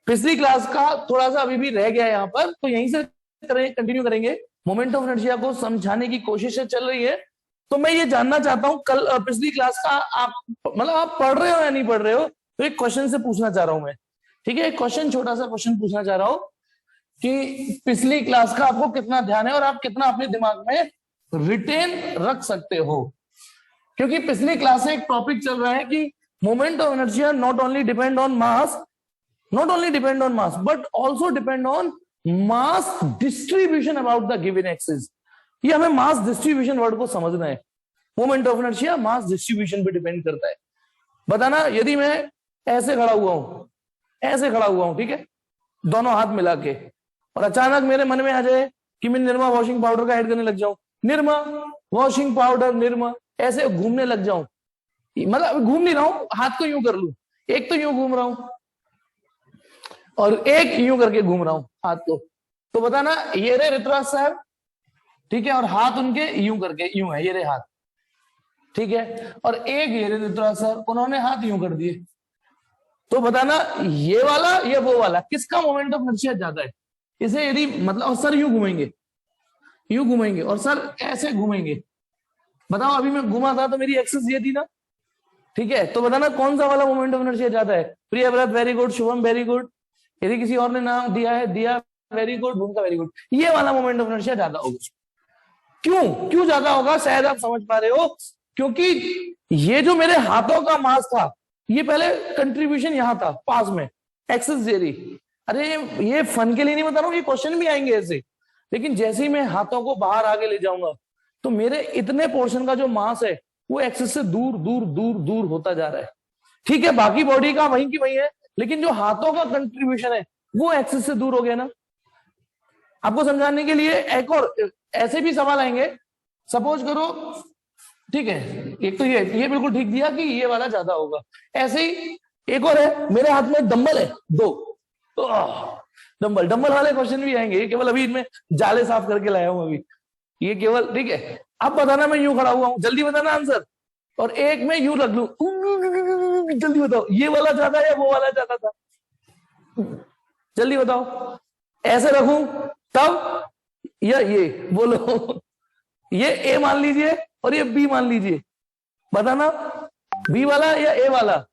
पिछली क्लास का थोड़ा सा अभी भी रह गया यहाँ पर, तो यहीं से कंटिन्यू करेंगे। मोमेंट ऑफ इनर्शिया को समझाने की कोशिश चल रही है। तो मैं ये जानना चाहता हूं कल पिछली क्लास का आप मतलब आप पढ़ रहे हो या नहीं पढ़ रहे हो, तो एक क्वेश्चन से पूछना चाह रहा हूं मैं। ठीक है, एक क्वेश्चन, छोटा सा क्वेश्चन पूछना चाह रहा हूं कि पिछली क्लास का आपको कितना ध्यान है और आप कितना अपने दिमाग में रिटेन रख सकते हो। क्योंकि पिछली क्लास से एक टॉपिक चल रहा है कि moment of inertia not only depend on mass, but also depend on mass distribution about the given axis। ये हमें मास डिस्ट्रीब्यूशन वर्ड को समझना है। Moment of inertia mass distribution पे डिपेंड करता है। बताना, यदि मैं ऐसे खड़ा हुआ हूं, ठीक है, दोनों हाथ मिला के, और अचानक मेरे मन में आ जाए कि मैं निरमा वॉशिंग पाउडर का ऐड करने लग जाऊं, निरमा वॉशिंग पाउडर, निरमा, ऐसे घूमने लग जाऊं, मतलब घूम नहीं रहा हूं, हाथ को यूं कर लूं, एक तो यूं घूम रहा हूं और एक यूं करके घूम रहा हूं हाथ को, तो बताना ये रे ऋतुराज साहब, ठीक है, और हाथ उनके यूं करके, यूं है ये रे हाथ, ठीक है, और एक ये रे ऋतुराज साहब, उन्होंने हाथ यूं कर दिए, तो बताना ये वाला या वो वाला, किसका मोमेंट ऑफ इनर्शिया ज्यादा है। इसे यदि मतलब, और सर यूं घूमेंगे और सर ऐसे घूमेंगे, बताओ अभी मैं घुमा था तो मेरी एक्सेस ये थी ना, ठीक है, तो बताना कौन सा वाला मोमेंट ऑफ इनर्शिया ज्यादा है। Priyavrat very good, Shubham very good, यदि किसी और ने नाम दिया है, दिया वेरी गुड, भूमिका वेरी गुड, ये वाला मोमेंट ऑफ इनर्शिया ज्यादा होगा। क्यों ज्यादा होगा, शायद आप समझ पा रहे हो, क्योंकि ये जो मेरे हाथों का मास था, ये पहले कंट्रीब्यूशन यहां था पास में, एक्सेस जेरी, अरे ये फन के लिए नहीं बता रहा हूं, ये क्वेश्चन भी आएंगे ऐसे, लेकिन जैसे ही मैं हाथों को बाहर आगे ले जाऊंगा तो मेरे इतने पोर्शन का जो मास है वो एक्सेस से दूर दूर दूर दूर होता जा रहा है। ठीक है, बाकी बॉडी का वहीं की वहीं है, लेकिन जो हाथों का कंट्रीब्यूशन है वो एक्सेस से दूर हो गया ना। आपको समझाने के लिए एक और ऐसे भी सवाल आएंगे, सपोज करो, ठीक है, एक तो ये बिल्कुल ठीक दिया कि ये वाला ज्यादा होगा। ऐसे ही एक और है, मेरे हाथ में डंबल है 2, डंबल वाले क्वेश्चन भी आएंगे, ये केवल अभी इनमें जाले साफ करके लाया हूं अभी, ये केवल, ठीक है। अब बताना मैं यूं खड़ा हुआ हूं, जल्दी बताना आंसर, और एक में यूं रख लू, जल्दी बताओ ये वाला ज्यादा या वो वाला ज्यादा था, जल्दी बताओ। ऐसे रखूं तब, या ये बोलो, ये ए मान लीजिए और ये बी मान लीजिए, बताना बी वाला या ए वाला।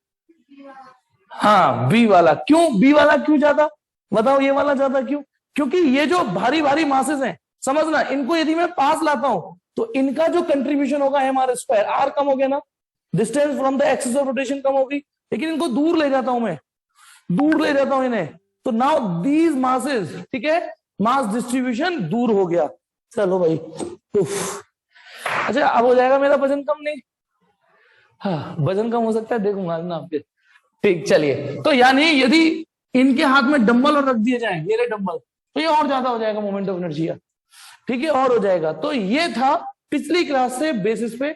हाँ, बी वाला। क्यों बी वाला क्यों ज्यादा, बताओ ये वाला ज्यादा क्यों? क्योंकि ये जो भारी भारी मासेस हैं, समझना, इनको यदि मैं पास लाता हूं तो इनका जो कंट्रीब्यूशन होगा एम आर स्क्वायर, आर कम हो गया ना, distance from the axis of rotation कम होगी, लेकिन इनको दूर ले जाता हूं मैं, दूर ले जाता हूं इन्हें, तो नाउ दीज मासेस, ठीक है, मास डिस्ट्रीब्यूशन दूर हो गया। चलो भाई, अच्छा अब हो जाएगा मेरा वजन कम, नहीं, हाँ वजन कम हो सकता है, देखूंगा ना आपके, ठीक, चलिए। तो यानी यदि इनके हाथ में डंबल और रख दिए जाए, ये रहे डंबल, तो ये और ज्यादा हो जाएगा मोमेंट ऑफ इनर्शिया, ठीक है, और हो जाएगा। तो ये था पिछली क्लास से बेसिस पे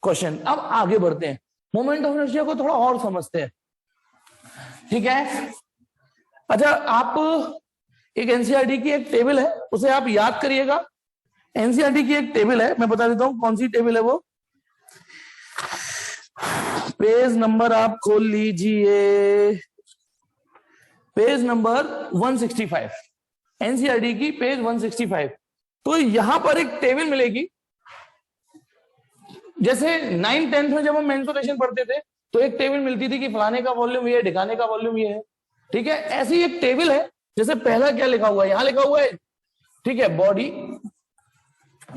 क्वेश्चन। अब आगे बढ़ते हैं, मोमेंट ऑफ इनर्शिया को थोड़ा और समझते हैं, ठीक है। अच्छा, आप एक एनसीईआरटी की एक टेबल है, उसे आप याद करिएगा। एनसीईआरटी की एक टेबल है, मैं बता देता हूं कौन सी टेबल है वो। पेज नंबर आप खोल लीजिए, पेज नंबर 165, एनसीईआरटी की पेज 165। तो यहां पर एक टेबल मिलेगी, जैसे 9th-10th में जब हम मेंसुरेशन पढ़ते थे तो एक टेबल मिलती थी कि फलाने का वॉल्यूम ये है, ढिकाने का वॉल्यूम ये है, ठीक है। ऐसी एक टेबल है, जैसे पहला क्या लिखा हुआ है, यहां लिखा हुआ है, ठीक है, बॉडी,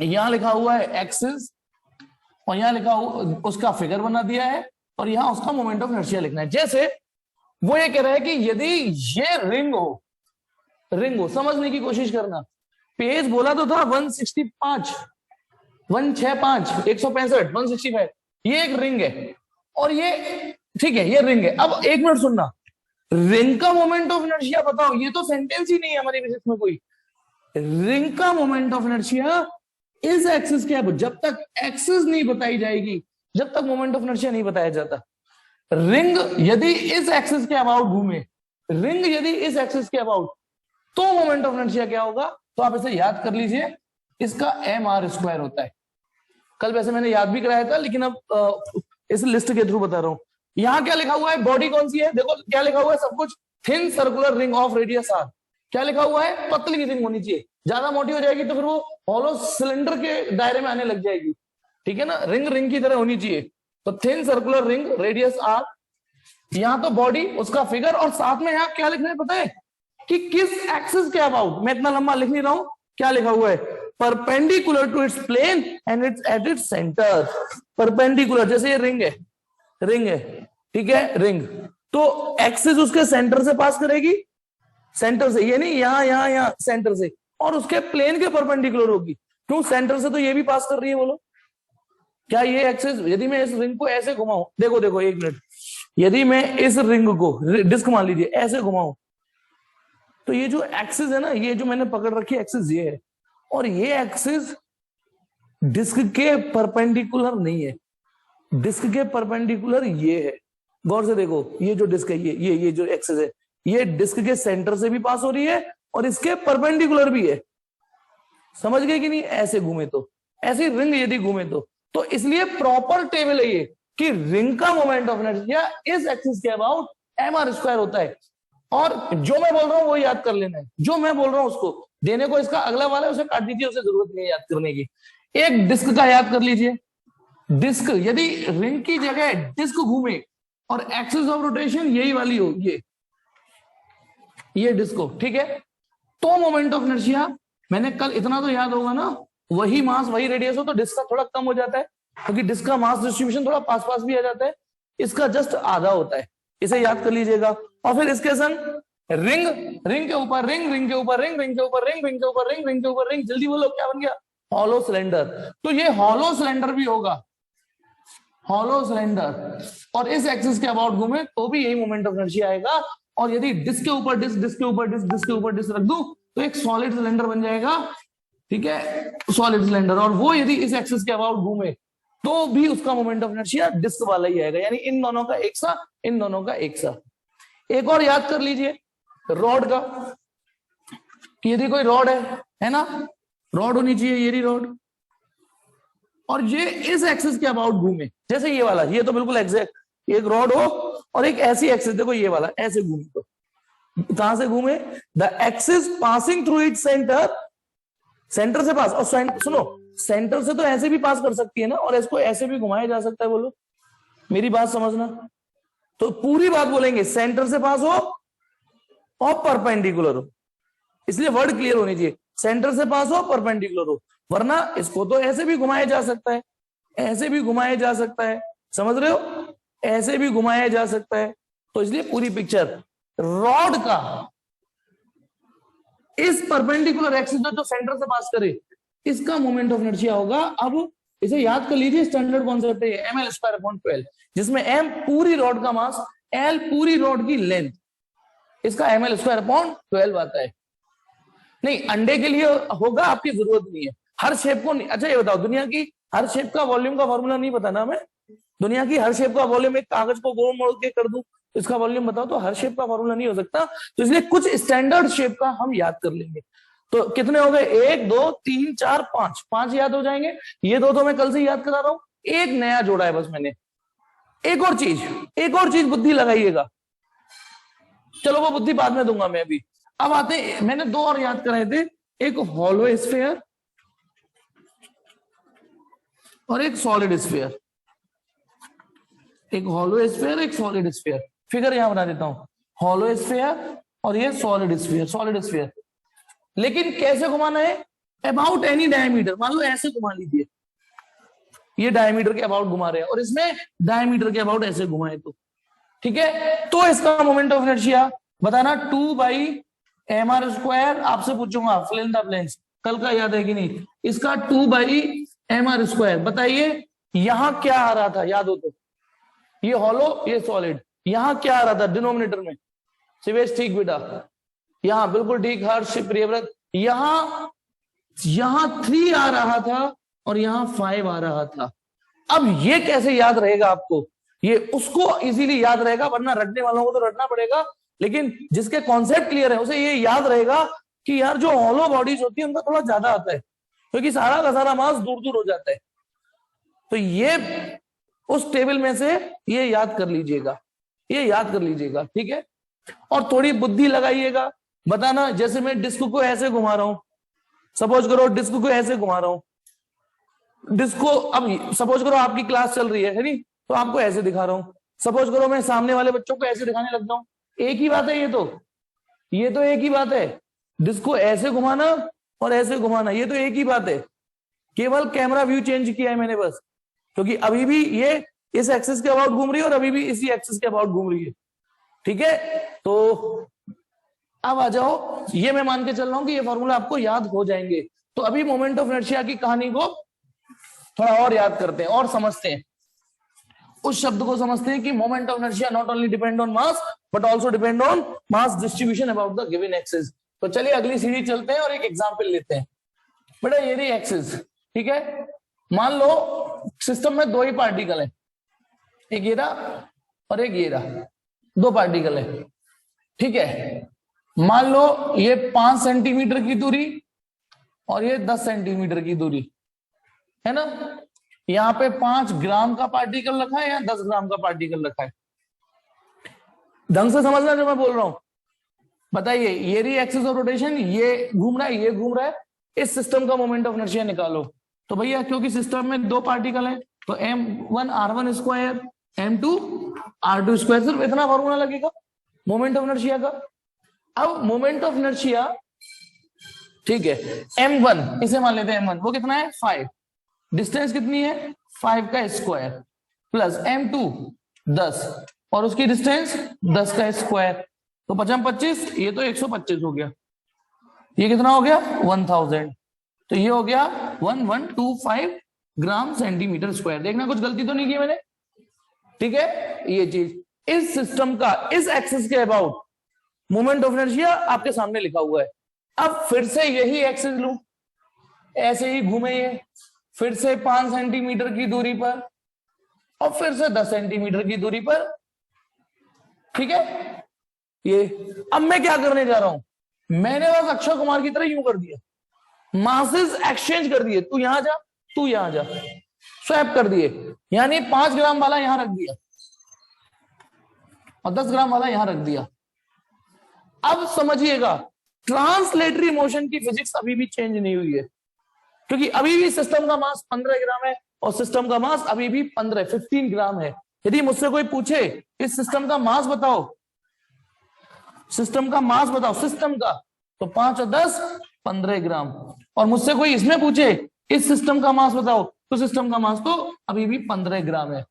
यहां लिखा हुआ है एक्सिस, और यहां लिखा हुआ उसका फिगर बना दिया है, और यहां उसका मोमेंट ऑफ इनर्शिया लिखना है। जैसे वो ये कह रहा है कि यदि ये रिंग हो, समझने की कोशिश करना, पेज बोला तो था 165, 165, ये एक रिंग है, और ये, ठीक है, ये रिंग है। अब एक मिनट सुनना, रिंग का मोमेंट ऑफ इनर्शिया बताओ, ये तो सेंटेंस ही नहीं है हमारी फिजिक्स में कोई। रिंग का मोमेंट ऑफ इनर्शिया इस एक्सिस के अब, जब तक एक्सिस नहीं बताई जाएगी, जब तक मोमेंट ऑफ इनर्शिया नहीं बताया जाता। रिंग यदि इस एक्सिस के अबाउट घूमे, रिंग यदि इस एक्सिस के अबाउट, तो मोमेंट ऑफ इनर्शिया क्या होगा? तो आप इसे याद कर लीजिए, इसका एम आर स्क्वायर होता है। कल वैसे मैंने याद भी कराया था, लेकिन अब इस लिस्ट के थ्रू बता रहा हूं। यहां क्या लिखा हुआ है, बॉडी कौन सी है, देखो क्या लिखा हुआ है, सब कुछ thin circular ring of radius R, क्या लिखा हुआ है, पतली रिंग होनी चाहिए, ज्यादा मोटी हो जाएगी तो फिर वो हॉलो सिलेंडर के दायरे में आने लग जाएगी, ठीक है ना, रिंग रिंग की तरह होनी चाहिए। तो thin circular ring radius R, यहां तो बॉडी उसका फिगर, और साथ में यहां क्या लिखना है पता है कि किस एक्सिस के अबाउट, मैं इतना लंबा लिख नहीं रहा हूं, क्या लिखा हुआ है, perpendicular to its plane and its at its centre, perpendicular, जैसे ये रिंग है, रिंग है, ठीक है, रिंग, तो एक्सिस उसके सेंटर से पास करेगी, सेंटर से, ये नहीं यहां सेंटर से, और उसके प्लेन के परपेंडिकुलर होगी, क्यों, सेंटर से तो ये भी पास कर रही है, बोलो क्या ये एक्सिस, यदि मैं इस रिंग को ऐसे घुमाऊं, देखो देखो एक मिनट, यदि मैं इस रिंग को, डिस्क मान लीजिए, ऐसे घुमाऊं, तो ये जो एक्सिस है ना, ये जो मैंने पकड़ रखी एक्सिस ये है, और ये एक्सिस डिस्क के परपेंडिकुलर नहीं है, डिस्क के परपेंडिकुलर ये है, गौर से देखो, ये जो डिस्क है, ये जो एक्सिस है, ये डिस्क के सेंटर से भी पास हो रही है और इसके परपेंडिकुलर भी है, समझ गए कि नहीं, ऐसे घूमे तो, ऐसे रिंग यदि घूमे तो इसलिए प्रॉपर टेबल है ये कि रिंग का मोमेंट ऑफ इनर्शिया इस एक्सिस के अबाउट mr² होता है, और जो मैं बोल रहा हूं वो याद कर लेना है, जो मैं बोल रहा हूं उसको देने को, इसका अगला वाला है उसे काट दीजिए, उसे जरूरत नहीं है याद करने की। एक डिस्क का याद कर लीजिए, डिस्क, यदि रिंग की जगह डिस्क घूमे और एक्सिस ऑफ रोटेशन यही वाली हो, ये डिस्क हो, ठीक है, तो मोमेंट ऑफ इनर्शिया, मैंने कल इतना तो याद होगा ना, वही मास वही रेडियस हो तो डिस्क का थोड़ा कम हो जाता है, क्योंकि डिस्क का मास डिस्ट्रीब्यूशन थोड़ा पास पास भी आ जाता है, इसका जस्ट आधा होता है, इसे याद कर लीजिएगा। और फिर इसके संग रिंग, रिंग के ऊपर रिंग, रिंग के ऊपर रिंग, रिंग के ऊपर रिंग, रिंग के ऊपर रिंग, रिंग के ऊपर रिंग, जल्दी बोलो क्या बन गया, हॉलो सिलेंडर, तो ये हॉलो सिलेंडर भी होगा, हॉलो सिलेंडर, और इस एक्सिस के अबाउट घूमे तो भी यही मोमेंट ऑफ इनर्शिया आएगा, और यदि डिस्क के ऊपर डिस्क, डिस्क के ऊपर डिस्क, डिस्क के ऊपर डिस्क रख दूं तो एक सॉलिड सिलेंडर बन जाएगा, ठीक है, सॉलिड सिलेंडर, और वो यदि इस एक्सिस के अबाउट घूमे तो भी उसका मोमेंट ऑफ इनर्शिया डिस्क वाला ही आएगा, यानी इन दोनों का एक सा, इन दोनों का एक सा। एक और याद कर लीजिए रॉड का, यदि कोई रॉड है ना, रॉड होनी चाहिए, ये रॉड, और ये इस एक्सिस के अबाउट घूमे, जैसे ये वाला, ये तो बिल्कुल एग्जैक्ट, एक रॉड हो और एक ऐसी एक्सिस, देखो ये वाला ऐसे घूमे, तो कहां से घूमे, the axis passing through it centre, centre से पास, और सुनो, सेंटर से तो ऐसे भी पास कर सकती है ना, और इसको ऐसे भी घुमाया जा सकता है, बोलो मेरी बात समझना, तो पूरी बात बोलेंगे, सेंटर से पास हो और परपेंडिकुलर हो, इसलिए वर्ड क्लियर होनी चाहिए, सेंटर से पास हो परपेंडिकुलर हो, वरना इसको तो ऐसे भी घुमाया जा सकता है, ऐसे भी घुमाया जा सकता है, समझ रहे हो, ऐसे भी घुमाया जा सकता है, तो इसलिए पूरी पिक्चर रॉड का इस परपेंडिकुलर एक्सिस जो सेंटर से पास करे, इसका मोमेंट ऑफ इनर्शिया होगा। अब इसे याद कर लीजिए, स्टैंडर्ड कॉन्सेप्ट है ml²/12, जिसमें m पूरी रॉड का मास, l पूरी रॉड की लेंथ, इसका ml²/12 आता है। नहीं, अंडे के लिए होगा, आपकी जरूरत नहीं है, हर शेप को नहीं। अच्छा ये बताओ, दुनिया की हर शेप का वॉल्यूम का फॉर्मूला नहीं पता ना हमें, दुनिया की हर शेप का वॉल्यूम, एक कागज को गोल मोड़ के कर दूं इसका वॉल्यूम बताओ, तो हर शेप का फॉर्मूला नहीं हो सकता, तो इसलिए कुछ स्टैंडर्ड शेप का हम याद कर लेंगे। तो कितने हो गए, 1 2 3 4 5, 5 याद हो जाएंगे, ये दो तो मैं कल से याद करा रहा हूं, एक नया जोड़ा है बस मैंने, एक और चीज बुद्धि लगाइएगा, चलो वो बुद्धि बाद में दूंगा मैं अभी। अब आते हैं, मैंने दो और याद कराए थे, एक हॉलो स्फीयर और एक सॉलिड स्फीयर, एक हॉलो स्फीयर, एक सॉलिड स्फीयर, फिगर यहां बना देता हूं, हॉलो स्फीयर और ये सॉलिड स्फीयर, सॉलिड स्फीयर, लेकिन कैसे घुमाना है, अबाउट एनी डायमीटर, मान लो ऐसे घुमा लीजिए, ये डायमीटर के अबाउट घुमा रहे हैं और इसमें डायमीटर के अबाउट ऐसे घुमाए तो, ठीक है, तो इसका मोमेंट ऑफ इनर्शिया बताना 2/mr², आपसे पूछूंगा फिल इन द ब्लैंक्स, कल का याद है कि नहीं, इसका 2/mr², बताइए यहां क्या आ रहा था, याद हो तो, ये हॉलो ये सॉलिड, यहां क्या आ रहा था डिनोमिनेटर में, शिवेश ठीक बेटा, यहां बिल्कुल ठीक, हर्ष प्रियव्रत, यहां 3 आ रहा था और यहां 5 आ रहा था। अब ये कैसे याद रहेगा आपको, ये उसको इजीली याद रहेगा, वरना रटने वालों को तो रटना पड़ेगा, लेकिन जिसके कॉन्सेप्ट क्लियर है उसे ये याद रहेगा कि यार जो हॉलो बॉडीज होती है उनका थोड़ा ज्यादा आता है, क्योंकि सारा का सारा मास दूर दूर हो जाता है, तो ये उस टेबल में से ये याद कर लीजिएगा, ये याद कर लीजिएगा, ठीक है। और थोड़ी बुद्धि लगाइएगा, बताना। जैसे मैं डिस्क को ऐसे घुमा रहा हूं, सपोज करो डिस्क को ऐसे घुमा रहा हूं, डिस्क को, अब सपोज करो आपकी क्लास चल रही है नहीं, तो आपको ऐसे दिखा रहा हूं। सपोज करो मैं सामने वाले बच्चों को ऐसे दिखाने लगता हूं, एक ही बात है ये तो एक ही बात है। डिस्क को ऐसे घुमाना और ऐसे घुमाना, ये तो एक ही बात है, केवल कैमरा व्यू चेंज किया है मैंने बस, क्योंकि अभी भी ये इस एक्सिस के अबाउट घूम रही है और अभी भी इसी एक्सिस के अबाउट घूम रही है। ठीक है, तो अब आ जाओ, ये मैं मान के चल रहा हूं कि ये फॉर्मूला आपको याद हो जाएंगे। तो अभी मोमेंट ऑफ इनर्शिया की कहानी को थोड़ा और याद करते हैं और समझते हैं, उस शब्द को समझते हैं कि moment of inertia not only depend on mass but also depend on mass distribution about the given axis. तो चलिए अगली सीढ़ी चलते हैं और एक एग्जांपल लेते हैं। बेटा ये रही एक्सिस, ठीक है, मान लो सिस्टम में दो ही पार्टिकल है, एक ये रहा और एक ये रहा, दो पार्टिकल है। ठीक है, मान लो ये 5 सेंटीमीटर की दूरी और ये 10 सेंटीमीटर की दूरी है ना। यहां पे 5 ग्राम का पार्टिकल रखा है या 10 ग्राम का पार्टिकल रखा है, ढंग से समझना जो मैं बोल रहा हूं। बताइए, ये रही एक्सिस ऑफ रोटेशन, ये घूम रहा है, ये घूम रहा है, इस सिस्टम का मोमेंट ऑफ इनर्शिया निकालो। तो भैया क्योंकि सिस्टम में दो पार्टिकल है तो m1 r1 square m2 r2 square, सिर्फ इतना फॉर्मूला लगेगा मोमेंट ऑफ इनर्शिया का। अब मोमेंट ऑफ इनर्शिया, ठीक है, m1 इसे मान लेते हैं m1, वो कितना है 5, डिस्टेंस कितनी है 5 का स्क्वायर, प्लस m2 10 और उसकी डिस्टेंस 10 का स्क्वायर, तो 25, ये तो 125 हो गया, ये कितना हो गया 1000, तो ये हो गया 1125 ग्राम सेंटीमीटर स्क्वायर। देखना कुछ गलती तो नहीं की मैंने, ठीक है। ये चीज इस सिस्टम का इस एक्सिस के अबाउट मोमेंट ऑफ इनर्शिया आपके सामने लिखा हुआ है। अब फिर से यही एक्सिस लूं, ऐसे ही घूमे ये, फिर से 5 सेंटीमीटर की दूरी पर और फिर से 10 सेंटीमीटर की दूरी पर, ठीक है। ये अब मैं क्या करने जा रहा हूं, मैंने बस अक्षय कुमार की तरह यूं कर दिया, मासेस एक्सचेंज कर दिए, तू यहां जा तू यहां जा, स्वैप कर दिए, यानी 5 ग्राम वाला यहां रख दिया और 10 ग्राम वाला यहां रख दिया। अब समझिएगा, ट्रांसलेटरी मोशन की फिजिक्स अभी भी चेंज नहीं हुई है, क्योंकि अभी भी सिस्टम का मास 15 ग्राम है और सिस्टम का मास अभी भी 15 ग्राम है। यदि मुझसे कोई पूछे इस सिस्टम का मास बताओ, सिस्टम का मास बताओ सिस्टम का, तो 5 और 10 15 ग्राम, और मुझसे कोई इसमें पूछे इस सिस्टम का मास बताओ, तो सिस्टम का मास तो अभी भी 15 ग्राम है।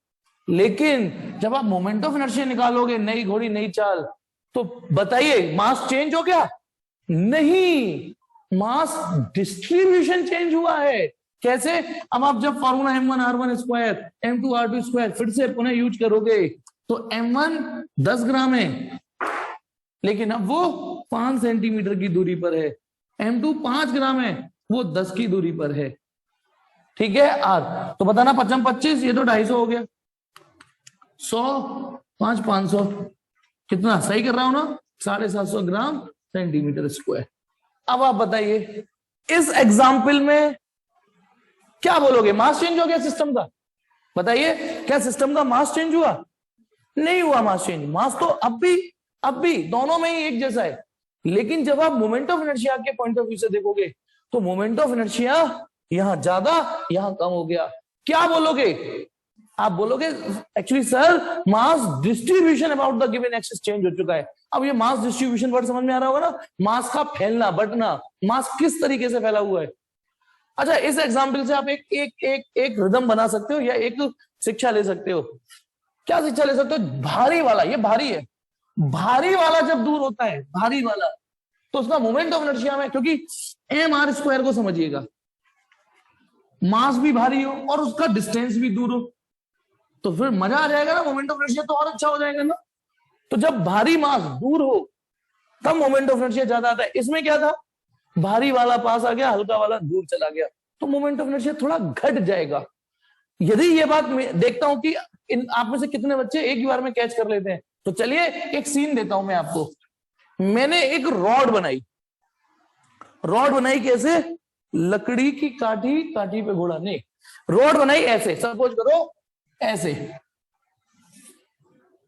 लेकिन जब आप मोमेंट ऑफ इनर्शिया निकालोगे, नई घोड़ी नई चाल, तो बताइए मास चेंज हो गया? नहीं, मास डिस्ट्रीब्यूशन चेंज हुआ है। कैसे? अब आप जब formula m1 r1 square m2 r2 square फिर से पुनः यूज करोगे, तो m1 10 ग्राम है, लेकिन अब वो 5 सेंटीमीटर की दूरी पर है, m2 5 ग्राम है, वो 10 की दूरी पर है, ठीक है। r तो बताना 25, ये तो 250 हो गया, 100 5 500, कितना सही कर रहा हूं ना, 750 ग्राम सेंटीमीटर स्क्वायर। अब आप बताइए इस एग्जाम्पल में क्या बोलोगे, मास चेंज हो गया सिस्टम का? बताइए, क्या सिस्टम का मास चेंज हुआ? नहीं हुआ मास चेंज, मास तो अब भी दोनों में ही एक जैसा है। लेकिन जब आप मोमेंट ऑफ इनर्शिया के पॉइंट ऑफ व्यू से देखोगे, तो मोमेंट ऑफ इनर्शिया यहां ज्यादा यहां कम हो गया। क्या बोलोगे? आप बोलोगे actually sir mass distribution about the given axis change हो चुका है। अब ये मास डिस्ट्रीब्यूशन वर्ड समझ में आ रहा होगा ना, मास का फैलना बंटना, मास किस तरीके से फैला हुआ है। अच्छा, इस एग्जाम्पल से आप एक रिदम बना सकते हो या एक शिक्षा ले सकते हो। क्या शिक्षा ले सकते हो? भारी वाला, ये भारी है, भारी वाला जब दूर होता है, भारी वाला, तो उसका मोमेंट ऑफ इनर्शिया में, क्योंकि mr² को समझिएगा, मास भी भारी हो और उसका डिस्टेंस भी दूर हो, तो फिर मजा आ जाएगा ना, मोमेंट ऑफ इनर्शिया तो और अच्छा हो जाएगा ना। तो जब भारी मास दूर हो तब मोमेंट ऑफ इनर्शिया ज्यादा आता है। इसमें क्या था, भारी वाला पास आ गया, हल्का वाला दूर चला गया, तो मोमेंट ऑफ इनर्शिया थोड़ा घट जाएगा। यदि ये बात मैं देखता हूं कि आप में से कितने बच्चे एक ही बार में कैच कर लेते हैं, तो चलिए एक सीन देता हूं मैं आपको। मैंने एक रॉड बनाई कैसे? लकड़ी की काठी पे घोड़ा नहीं, रॉड बनाई ऐसे, सपोज करो ऐसे,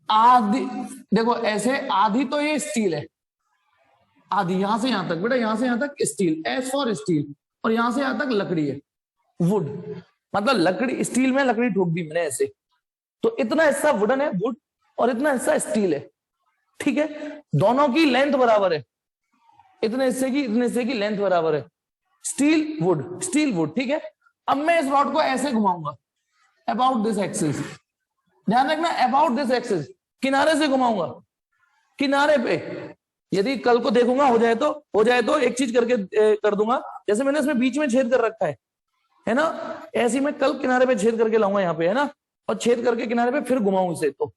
आधी, देखो ऐसे आधी तो ये स्टील है, आधी यहां से यहां तक बेटा, यहां से यहां तक स्टील, एस फॉर स्टील, और यहां से यहां तक लकड़ी है, वुड, मतलब लकड़ी, स्टील में लकड़ी ठोक दी मैंने ऐसे, तो इतना हिस्सा वुडन है, वुड, और इतना हिस्सा स्टील है, ठीक है, दोनों की लेंथ बराबर है, इतने हिस्से की लेंथ बराबर है, स्टील वुड, स्टील वुड, ठीक है। अब मैं इस रॉड को ऐसे घुमाऊंगा अबाउट दिस एक्सिस, ध्यान रखना अबाउट दिस एक्सिस, किनारे से घुमाऊंगा, किनारे पे, यदि कल को देखूंगा हो जाए तो एक चीज करके कर दूंगा, जैसे मैंने इसमें बीच में छेद कर रखा है ना, ऐसे मैं कल किनारे पे छेद करके लाऊंगा यहाँ पे, है ना, और छेद करके किनारे पे फिर घुमाऊं इसे, तो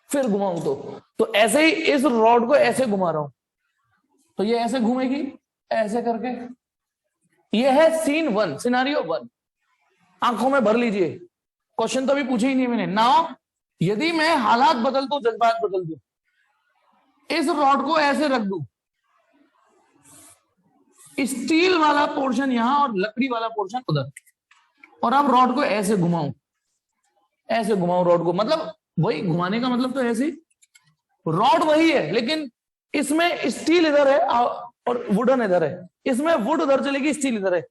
फिर घुमाऊं तो ऐसे ही इस रॉड को ऐसे घुमा रहा हूं, तो ये ऐसे घूमेगी ऐसे करके, ये है सीन 1, सिनारियो 1, आंखों में भर लीजिए, क्वेश्चन तो अभी पूछे ही नहीं मैंने। नाउ यदि मैं हालात बदल दूं, जज्बात बदल दूं, इस रॉड को ऐसे रख दूं, स्टील वाला पोर्शन यहां और लकड़ी वाला पोर्शन उधर, और अब रॉड को ऐसे घुमाऊं रॉड को, मतलब वही घुमाने का मतलब तो ऐसे, रॉड वही है लेकिन इसमें स्टील इधर है और वुडन इधर है, इसमें वुड उधर चलेगी, स्टील इधर है।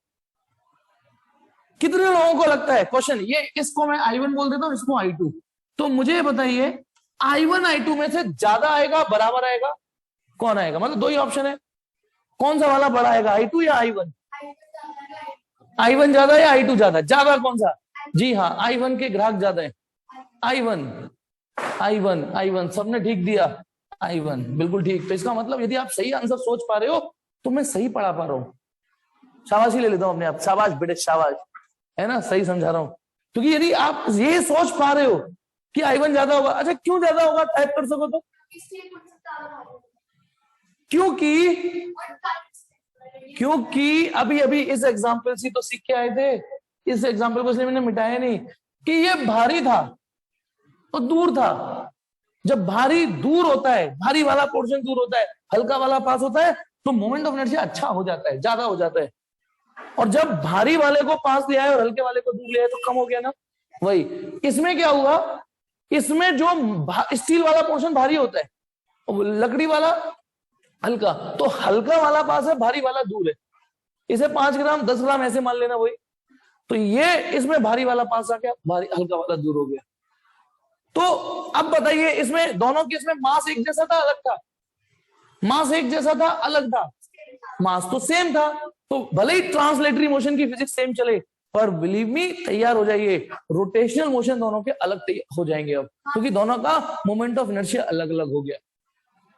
कितने लोगों को लगता है क्वेश्चन, ये इसको मैं I1 बोल देता हूं, इसको I2, तो मुझे बताइए I1 I2 में से ज्यादा आएगा, बराबर आएगा, कौन आएगा, मतलब दो ही ऑप्शन है, कौन सा वाला बड़ा आएगा, I2 या I1? I1 ज्यादा या I2 ज्यादा, ज्यादा कौन सा? जी हाँ, I1 के ग्राहक ज्यादा है, I1 सबने ठीक दिया, I1 बिल्कुल ठीक। तो इसका मतलब यदि आप सही आंसर सोच पा रहे हो तो मैं सही पढ़ा पा रहा हूं, शाबाशी ले लेता हूं अपने आप, शाबाश बेटे शाबाश, है ना, सही समझा रहा हूं, क्योंकि यदि आप ये सोच पा रहे हो कि I1 ज्यादा होगा, अच्छा क्यों ज्यादा होगा, टाइप कर सको तो, क्योंकि अभी अभी इस एग्जाम्पल से तो सीख के आए थे, इस एग्जाम्पल को इसलिए मैंने मिटाया नहीं कि ये भारी था तो दूर था, जब भारी दूर होता है, भारी वाला पोर्शन दूर होता है, हल्का वाला पास होता है, तो मोमेंट ऑफ इनर्शिया अच्छा हो जाता है, ज्यादा हो जाता है, और जब भारी वाले को पास लिया है और हल्के वाले को दूर लिया है तो कम हो गया ना। वही इसमें क्या हुआ, इसमें जो स्टील वाला पोर्शन भारी होता है, लकड़ी वाला हल्का, तो हल्का वाला पास है, भारी वाला दूर है, इसे 5 ग्राम 10 ग्राम ऐसे मान लेना, वही तो ये इसमें भारी वाला पास आ गया, भारी हल्का वाला दूर हो गया। तो अब बताइए इसमें दोनों केस में मास एक जैसा था, अलग था? मास एक जैसा था, अलग था? मास तो सेम था, तो भले ही ट्रांसलेटरी मोशन की फिजिक्स सेम चले, पर बिलीव मी तैयार हो जाइए, रोटेशनल मोशन दोनों के अलग हो जाएंगे अब, क्योंकि दोनों का मोमेंट ऑफ इनर्शिया अलग अलग हो गया,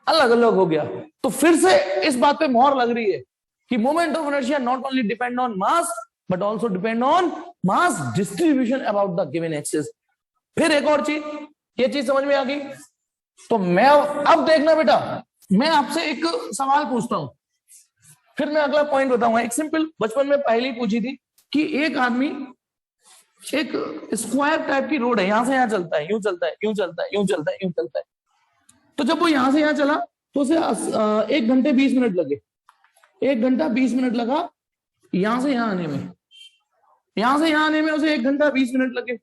अलग अलग हो गया। तो फिर से इस बात पे मोहर लग रही है कि moment of inertia not only depend on mass but also depend on mass distribution about the given axis. फिर एक और चीज, ये चीज समझ में आ गई, तो मैं अब देखना बेटा, मैं आपसे एक सवाल पूछता हूं, फिर मैं अगला पॉइंट बताऊंगा। एक सिंपल बचपन में पहली पूछी थी कि एक आदमी एक स्क्वायर टाइप की रोड है, यहां से यहां चलता है, यूं चलता है, यूं चलता है, यूं चलता है, यूं चलता है, तो जब वो यहां से यहां चला तो उसे 1 घंटे 20 मिनट लगे, 1 घंटा 20 मिनट लगा यहां से यहां आने में, यहां से यहां आने में उसे 1 घंटा 20 मिनट लगे,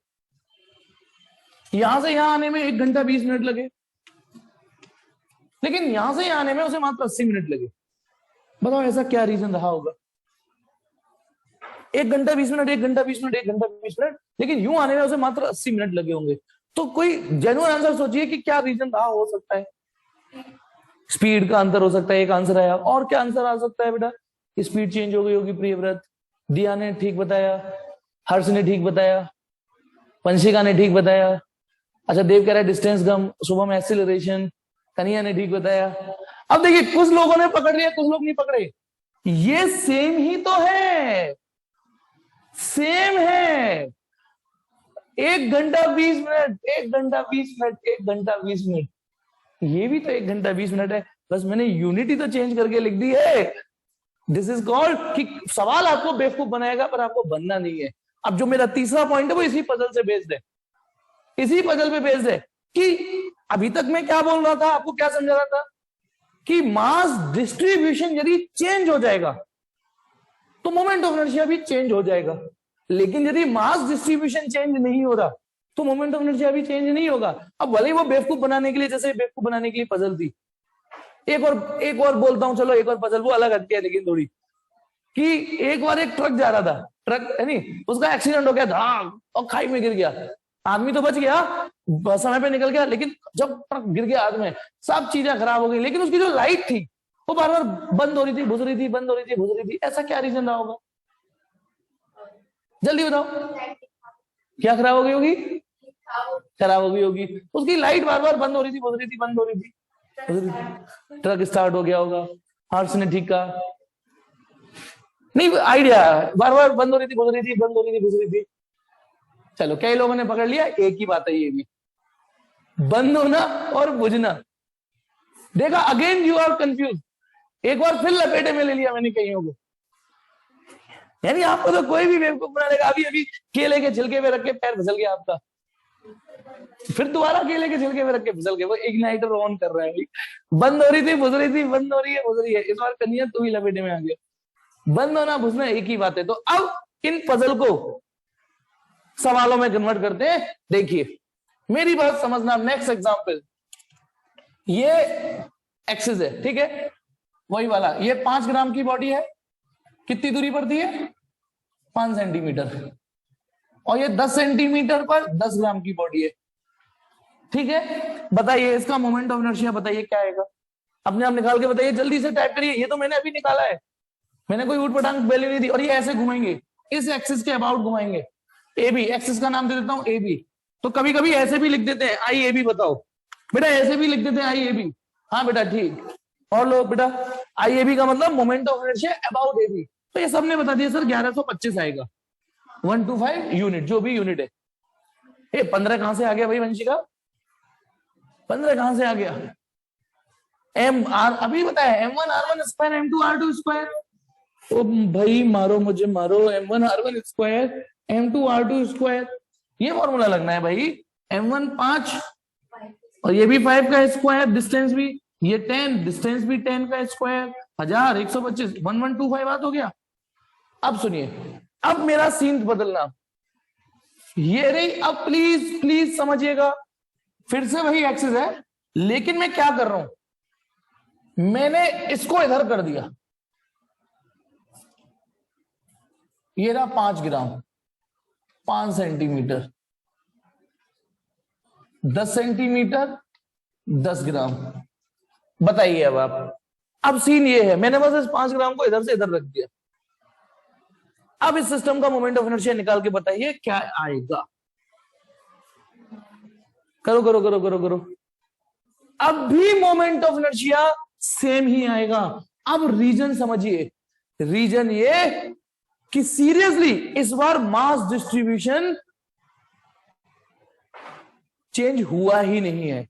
यहां से यहां आने में 1 घंटा 20 मिनट लगे, लेकिन यहां से यहां आने में उसे मात्र 80 मिनट लगे। बताओ ऐसा क्या रीजन रहा होगा? 1 घंटा 20 मिनट, 1 घंटा 20 मिनट, 1 घंटा 20 मिनट, लेकिन यूं आने में उसे मात्र 80 मिनट लगे होंगे। तो कोई जेन्युइन आंसर सोचिए कि क्या रीजन रहा हो सकता है। स्पीड का अंतर हो सकता है, एक आंसर आया, और क्या आंसर आ सकता है बेटा? स्पीड चेंज हो गई होगी, प्रियव्रत, दिया ने ठीक बताया, हर्ष ने ठीक बताया, पंशिका ने ठीक बताया, अच्छा देव कह रहा है डिस्टेंस कम, शुभम एक्सीलरेशन, कन्हैया ने ठीक बताया। अब देखिए कुछ लोगों ने पकड़ लिया, कुछ लोग नहीं पकड़े, ये सेम ही तो है, सेम है, 1 घंटा 20 मिनट, 1 घंटा 20 मिनट, 1 घंटा 20 मिनट, ये भी तो 1 घंटा 20 मिनट है, बस मैंने यूनिटी तो चेंज करके लिख दी है। दिस इज कॉल्ड कि सवाल आपको बेवकूफ बनाएगा पर आपको बनना नहीं है। अब जो मेरा तीसरा पॉइंट है वो इसी पजल से बेस्ड है, इसी पजल पे बेस्ड है कि अभी तक मैं क्या बोल रहा था, आपको क्या समझा रहा था कि मास डिस्ट्रीब्यूशन यदि चेंज हो जाएगा तो मोमेंट ऑफ इनर्शिया भी चेंज हो जाएगा, लेकिन यदि मास डिस्ट्रीब्यूशन चेंज नहीं हो रहा तो मोमेंट ऑफ इनर्शिया भी चेंज नहीं होगा। अब भले ही वो बेवकूफ बनाने के लिए, जैसे बेवकूफ बनाने के लिए पजल थी, एक और बोलता हूं, चलो एक और पजल, वो अलग हटती है लेकिन थोड़ी, कि एक बार एक ट्रक जा रहा था, ट्रक है नहीं, उसका एक्सीडेंट हो गया, धड़ाम, और खाई में गिर गया। आदमी तो बच गया, समय पे निकल गया, लेकिन जब ट्रक गिर गया आदमी में, सब चीजें खराब हो गई, लेकिन उसकी जो लाइट थी वो बार बार बंद हो रही थी, बुझ रही थी, बंद हो रही थी, बुझ रही थी। ऐसा क्या रीजन रहा होगा? जल्दी बताओ, क्या खराब हो गई होगी? खराब हो गई होगी, उसकी लाइट बार बार बंद हो रही थी, बुझ रही थी, बंद हो रही थी, बुझ रही थी। ट्रक स्टार्ट हो गया होगा, हार्स ने ठीक कहा नहीं, आइडिया, बार बार बंद हो रही थी, बुझ रही थी, बंद हो रही थी, बुझ रही थी। चलो कई लोगों ने पकड़ लिया, एक ही बात है ये भी, बंद होना और बुझना। देखा, अगेन यू आर कंफ्यूज, एक बार फिर लपेटे में ले लिया मैंने कईयों को। यानी आपको तो कोई भी बेवकूफ बना देगा। अभी अभी केले के छिलके पे रख के पैर फिसल गया आपका, फिर दोबारा केले के छिलके पे रख के फिसल गया, वो इग्नाइटर ऑन कर रहा है, बंद हो रही थी, बुझ रही थी, बंद हो रही है, बुझ रही है। इस बार कन्या तू ही लपेटे में आ गया। बंद होना, बुझना एक ही बात है। तो अब इन पजल को सवालों में कन्वर्ट करते हैं। देखिए मेरी बात समझना, नेक्स्ट एग्जांपल, ये एक्सिस है, ठीक है, वही वाला, ये 5 ग्राम की बॉडी है, कितनी दूरी पर थी है? 5 सेंटीमीटर, और ये 10 सेंटीमीटर पर 10 ग्राम की बॉडी है, ठीक है। बताइए इसका मोमेंट ऑफ इनर्शिया बताइए क्या आएगा? अपने आप निकाल के बताइए, जल्दी से टाइप करिए। ये तो मैंने अभी निकाला है, मैंने कोई ऊट पटांग वैल्यू नहीं दी। और ये ऐसे घुमाएंगे, इस एक्सिस के अबाउट घुमाएंगे, ए बी, एक्सिस का नाम दे देता हूं ए बी। तो कभी कभी ऐसे भी लिख देते हैं आई ए बी, बताओ बेटा, ऐसे भी लिख देते हैं आई ए बी। हाँ बेटा ठीक, और लो बेटा, आई ए बी का मतलब moment of inertia about A B. तो ये सबने बता दिया सर, 1125 आएगा, 125 यूनिट, जो भी यूनिट है। ये 15 कहां से आ गया भाई वंशिका? 15 कहां से आ गया? एम आर अभी बताया, M1 R1 square, M2 R2 square. ओ भाई मारो मुझे मारो, M1 R1 square, M2 R2 square, ये फॉर्मूला लगना है भाई। M1 5 और ये भी 5 का स्क्वायर, डिस्टेंस भी ये 10, डिस्टेंस भी 10 का स्क्वायर, 1000, 125, 1125 बात हो गया। अब सुनिए, अब मेरा सीन बदलना, ये रही। अब प्लीज प्लीज समझिएगा, फिर से वही एक्सिस है, लेकिन मैं क्या कर रहा हूं, मैंने इसको इधर कर दिया। ये रहा 5 ग्राम, 5 सेंटीमीटर, 10 सेंटीमीटर, 10 ग्राम। बताइए अब आप, अब सीन ये है, मैंने बस इस 5 ग्राम को इधर से इधर रख दिया। अब इस सिस्टम का मोमेंट ऑफ इनर्शिया निकाल के बताइए क्या आएगा। करो करो करो करो करो। अब भी मोमेंट ऑफ इनर्शिया सेम ही आएगा। अब रीजन समझिए, रीजन ये कि सीरियसली इस बार मास डिस्ट्रीब्यूशन चेंज हुआ ही नहीं है,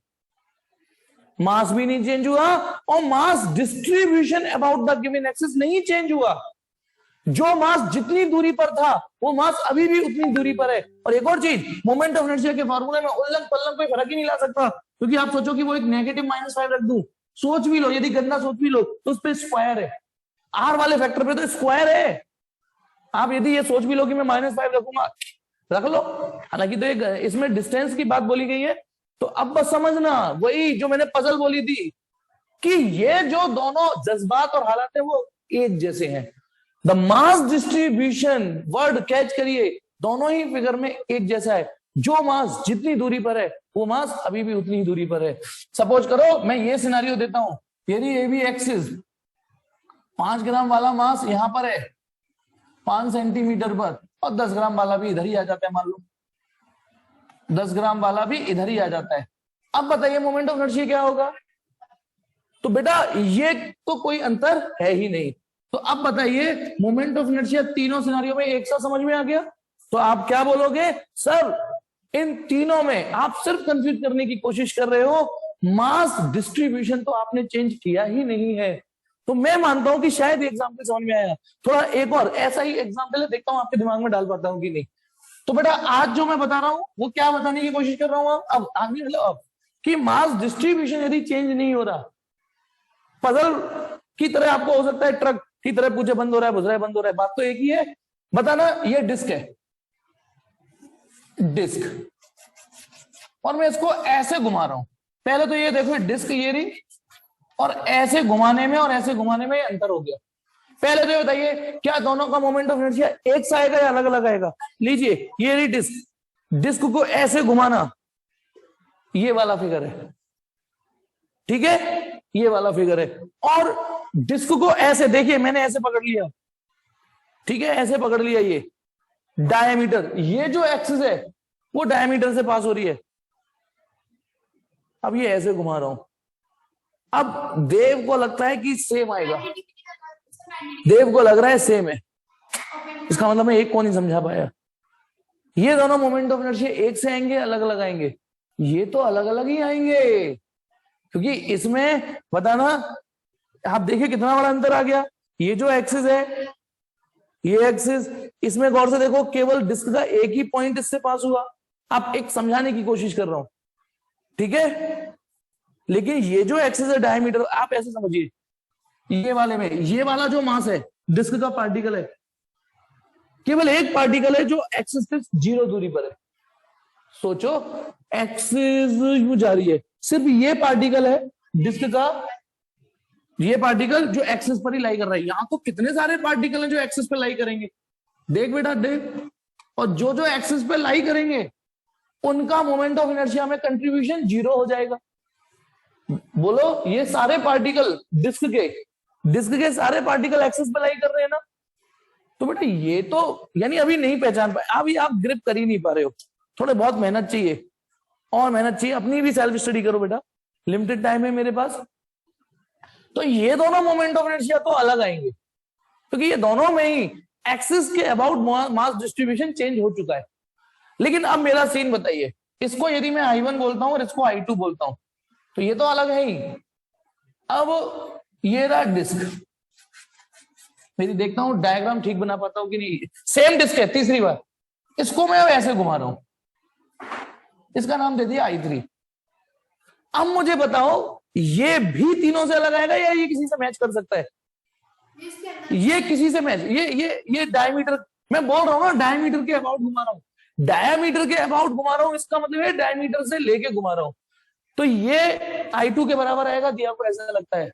मास भी नहीं चेंज हुआ और mass distribution about the given axis नहीं चेंज हुआ। जो मास जितनी दूरी पर था वो मास अभी भी उतनी दूरी पर है। और एक और चीज, मोमेंट ऑफ इनर्शिया के फार्मूले में उल्लंघ पल्लंघ कोई फर्क ही नहीं ला सकता, क्योंकि आप सोचो कि वो एक नेगेटिव -5 रख दूं, सोच भी लो, यदि गंदा सोच भी लो तो उस पर स्क्वायर है, आर वाले फैक्टर पे तो स्क्वायर है। आप यदि ये सोच भी लो कि मैं -5 रखूंगा, रख लो। हालांकि तो एक इसमें डिस्टेंस की बात बोली गई है, तो अब बस समझना, वही जो मैंने पजल बोली थी कि ये जो दोनों जज्बात और हालात है वो एक जैसे हैं। The mass distribution word catch करिए, दोनों ही फिगर में एक जैसा है। जो मास जितनी दूरी पर है वो मास अभी भी उतनी ही दूरी पर है। सपोज करो मैं ये सिनेरियो देता हूं, यदि ए बी एक्सिस 5 ग्राम वाला मास यहां पर है 5 सेंटीमीटर पर, और 10 ग्राम वाला भी इधर ही आ जाता है, मान लो 10 ग्राम वाला भी इधर ही आ जाता है। अब बताइए मोमेंट ऑफ इनर्शिया क्या होगा? तो बेटा ये तो कोई अंतर है ही नहीं। तो अब बताइए मोमेंट ऑफ इनर्शिया तीनों सिनेरियो में एक साथ समझ में आ गया? तो आप क्या बोलोगे, सर इन तीनों में आप सिर्फ कंफ्यूज करने की कोशिश कर रहे हो, मास डिस्ट्रीब्यूशन तो आपने चेंज किया ही नहीं है। तो मैं मानता हूं कि शायद एग्जाम्पल समझ में आया। थोड़ा एक और ऐसा ही एग्जाम्पल है, देखता हूं आपके दिमाग में डाल पाता हूं कि नहीं। तो बेटा आज जो मैं बता रहा हूं वो क्या बताने की कोशिश कर रहा हूं, अब आगे मतलब अब कि मास डिस्ट्रीब्यूशन यदि चेंज नहीं हो रहा, पजल की तरह आपको हो सकता है ट्रक की तरह पूछे बंद हो रहा है, बुझ रहा है, बंद हो रहा है, बात तो एक ही है। बताना ये डिस्क है, डिस्क और मैं इसको ऐसे घुमा रहा हूं। पहले तो ये देखो डिस्क ये रही, और ऐसे घुमाने में और ऐसे घुमाने में अंतर हो गया। पहले तो ये बताइए क्या दोनों का मोमेंट ऑफ इनर्शिया एक सा आएगा या अलग अलग आएगा? लीजिए ये रही डिस्क, डिस्क को ऐसे घुमाना, ये वाला फिगर है, ठीक है, ये वाला फिगर है। और डिस्क को ऐसे देखिए, मैंने ऐसे पकड़ लिया, ठीक है, ऐसे पकड़ लिया, ये डायमीटर, ये जो एक्सिस है वो डायमीटर से पास हो रही है। अब ये ऐसे घुमा रहा हूं। अब देव को लगता है कि सेम आएगा, देव को लग रहा है सेम है, इसका मतलब मैं एक को नहीं समझा पाया। ये दोनों मोमेंट ऑफ इनर्शिया एक से आएंगे अलग अलग आएंगे? ये तो अलग अलग ही आएंगे, क्योंकि इसमें बताना, आप देखिए कितना बड़ा अंतर आ गया। ये जो एक्सिस है, ये एक्सिस, इसमें गौर से देखो केवल डिस्क का एक ही पॉइंट इससे पास हुआ। आप एक समझाने की कोशिश कर रहा हूं, ठीक है, लेकिन ये जो एक्सिस है डायमीटर, आप ऐसे समझिए, ये वाले में ये वाला जो मास है डिस्क का पार्टिकल है, केवल एक पार्टिकल है जो एक्सिस से 0 दूरी पर है। सोचो एक्सिस यूं जा रही है, सिर्फ ये पार्टिकल है डिस्क का, ये पार्टिकल जो एक्सिस पर ही लाई कर रहा है। यहां तो कितने सारे पार्टिकल हैं जो एक्सिस पर लाई करेंगे, देख बेटा देख, और जो जो एक्सिस पे लाई करेंगे उनका मोमेंट ऑफ इनर्शिया में कंट्रीब्यूशन 0 हो जाएगा। बोलो, ये सारे पार्टिकल डिस्क के सारे पार्टिकल एक्सिस पे लाई कर रहे हैं ना, तो बेटा ये तो यानी अभी नहीं पहचान पाए, अभी आप ग्रिप कर ही नहीं पा रहे हो, थोड़े बहुत मेहनत चाहिए, और मेहनत चाहिए, अपनी भी सेल्फ स्टडी करो बेटा, लिमिटेड टाइम है मेरे पास। तो ये दोनों मोमेंट ऑफ इनर्शिया तो अलग आएंगे, क्योंकि ये दोनों में ही एक्सिस के अबाउट मास डिस्ट्रीब्यूशन चेंज हो चुका है। लेकिन अब मेरा सीन बताइए, इसको यदि मैं I1 बोलता हूं और इसको I2 बोलता हूं, तो ये तो अलग है ही। अब ये रहा डिस्क, मेरी देखता हूं डायग्राम ठीक बना पाता हूं कि नहीं, सेम डिस्क है, तीसरी बार इसको मैं अब ऐसे घुमा रहा हूं, इसका नाम दे दिया I3। अब मुझे बताओ ये भी तीनों से अलग आएगा या ये किसी से मैच कर सकता है? ये किसी से मैच, ये डायमीटर, मैं बोल रहा हूं ना डायमीटर के अबाउट घुमा रहा हूं, डायमीटर के अबाउट घुमा रहा हूं, इसका मतलब है डायमीटर से लेके घुमा रहा हूं, तो ये I2 के बराबर आएगा, दिया आपको ऐसा लगता है?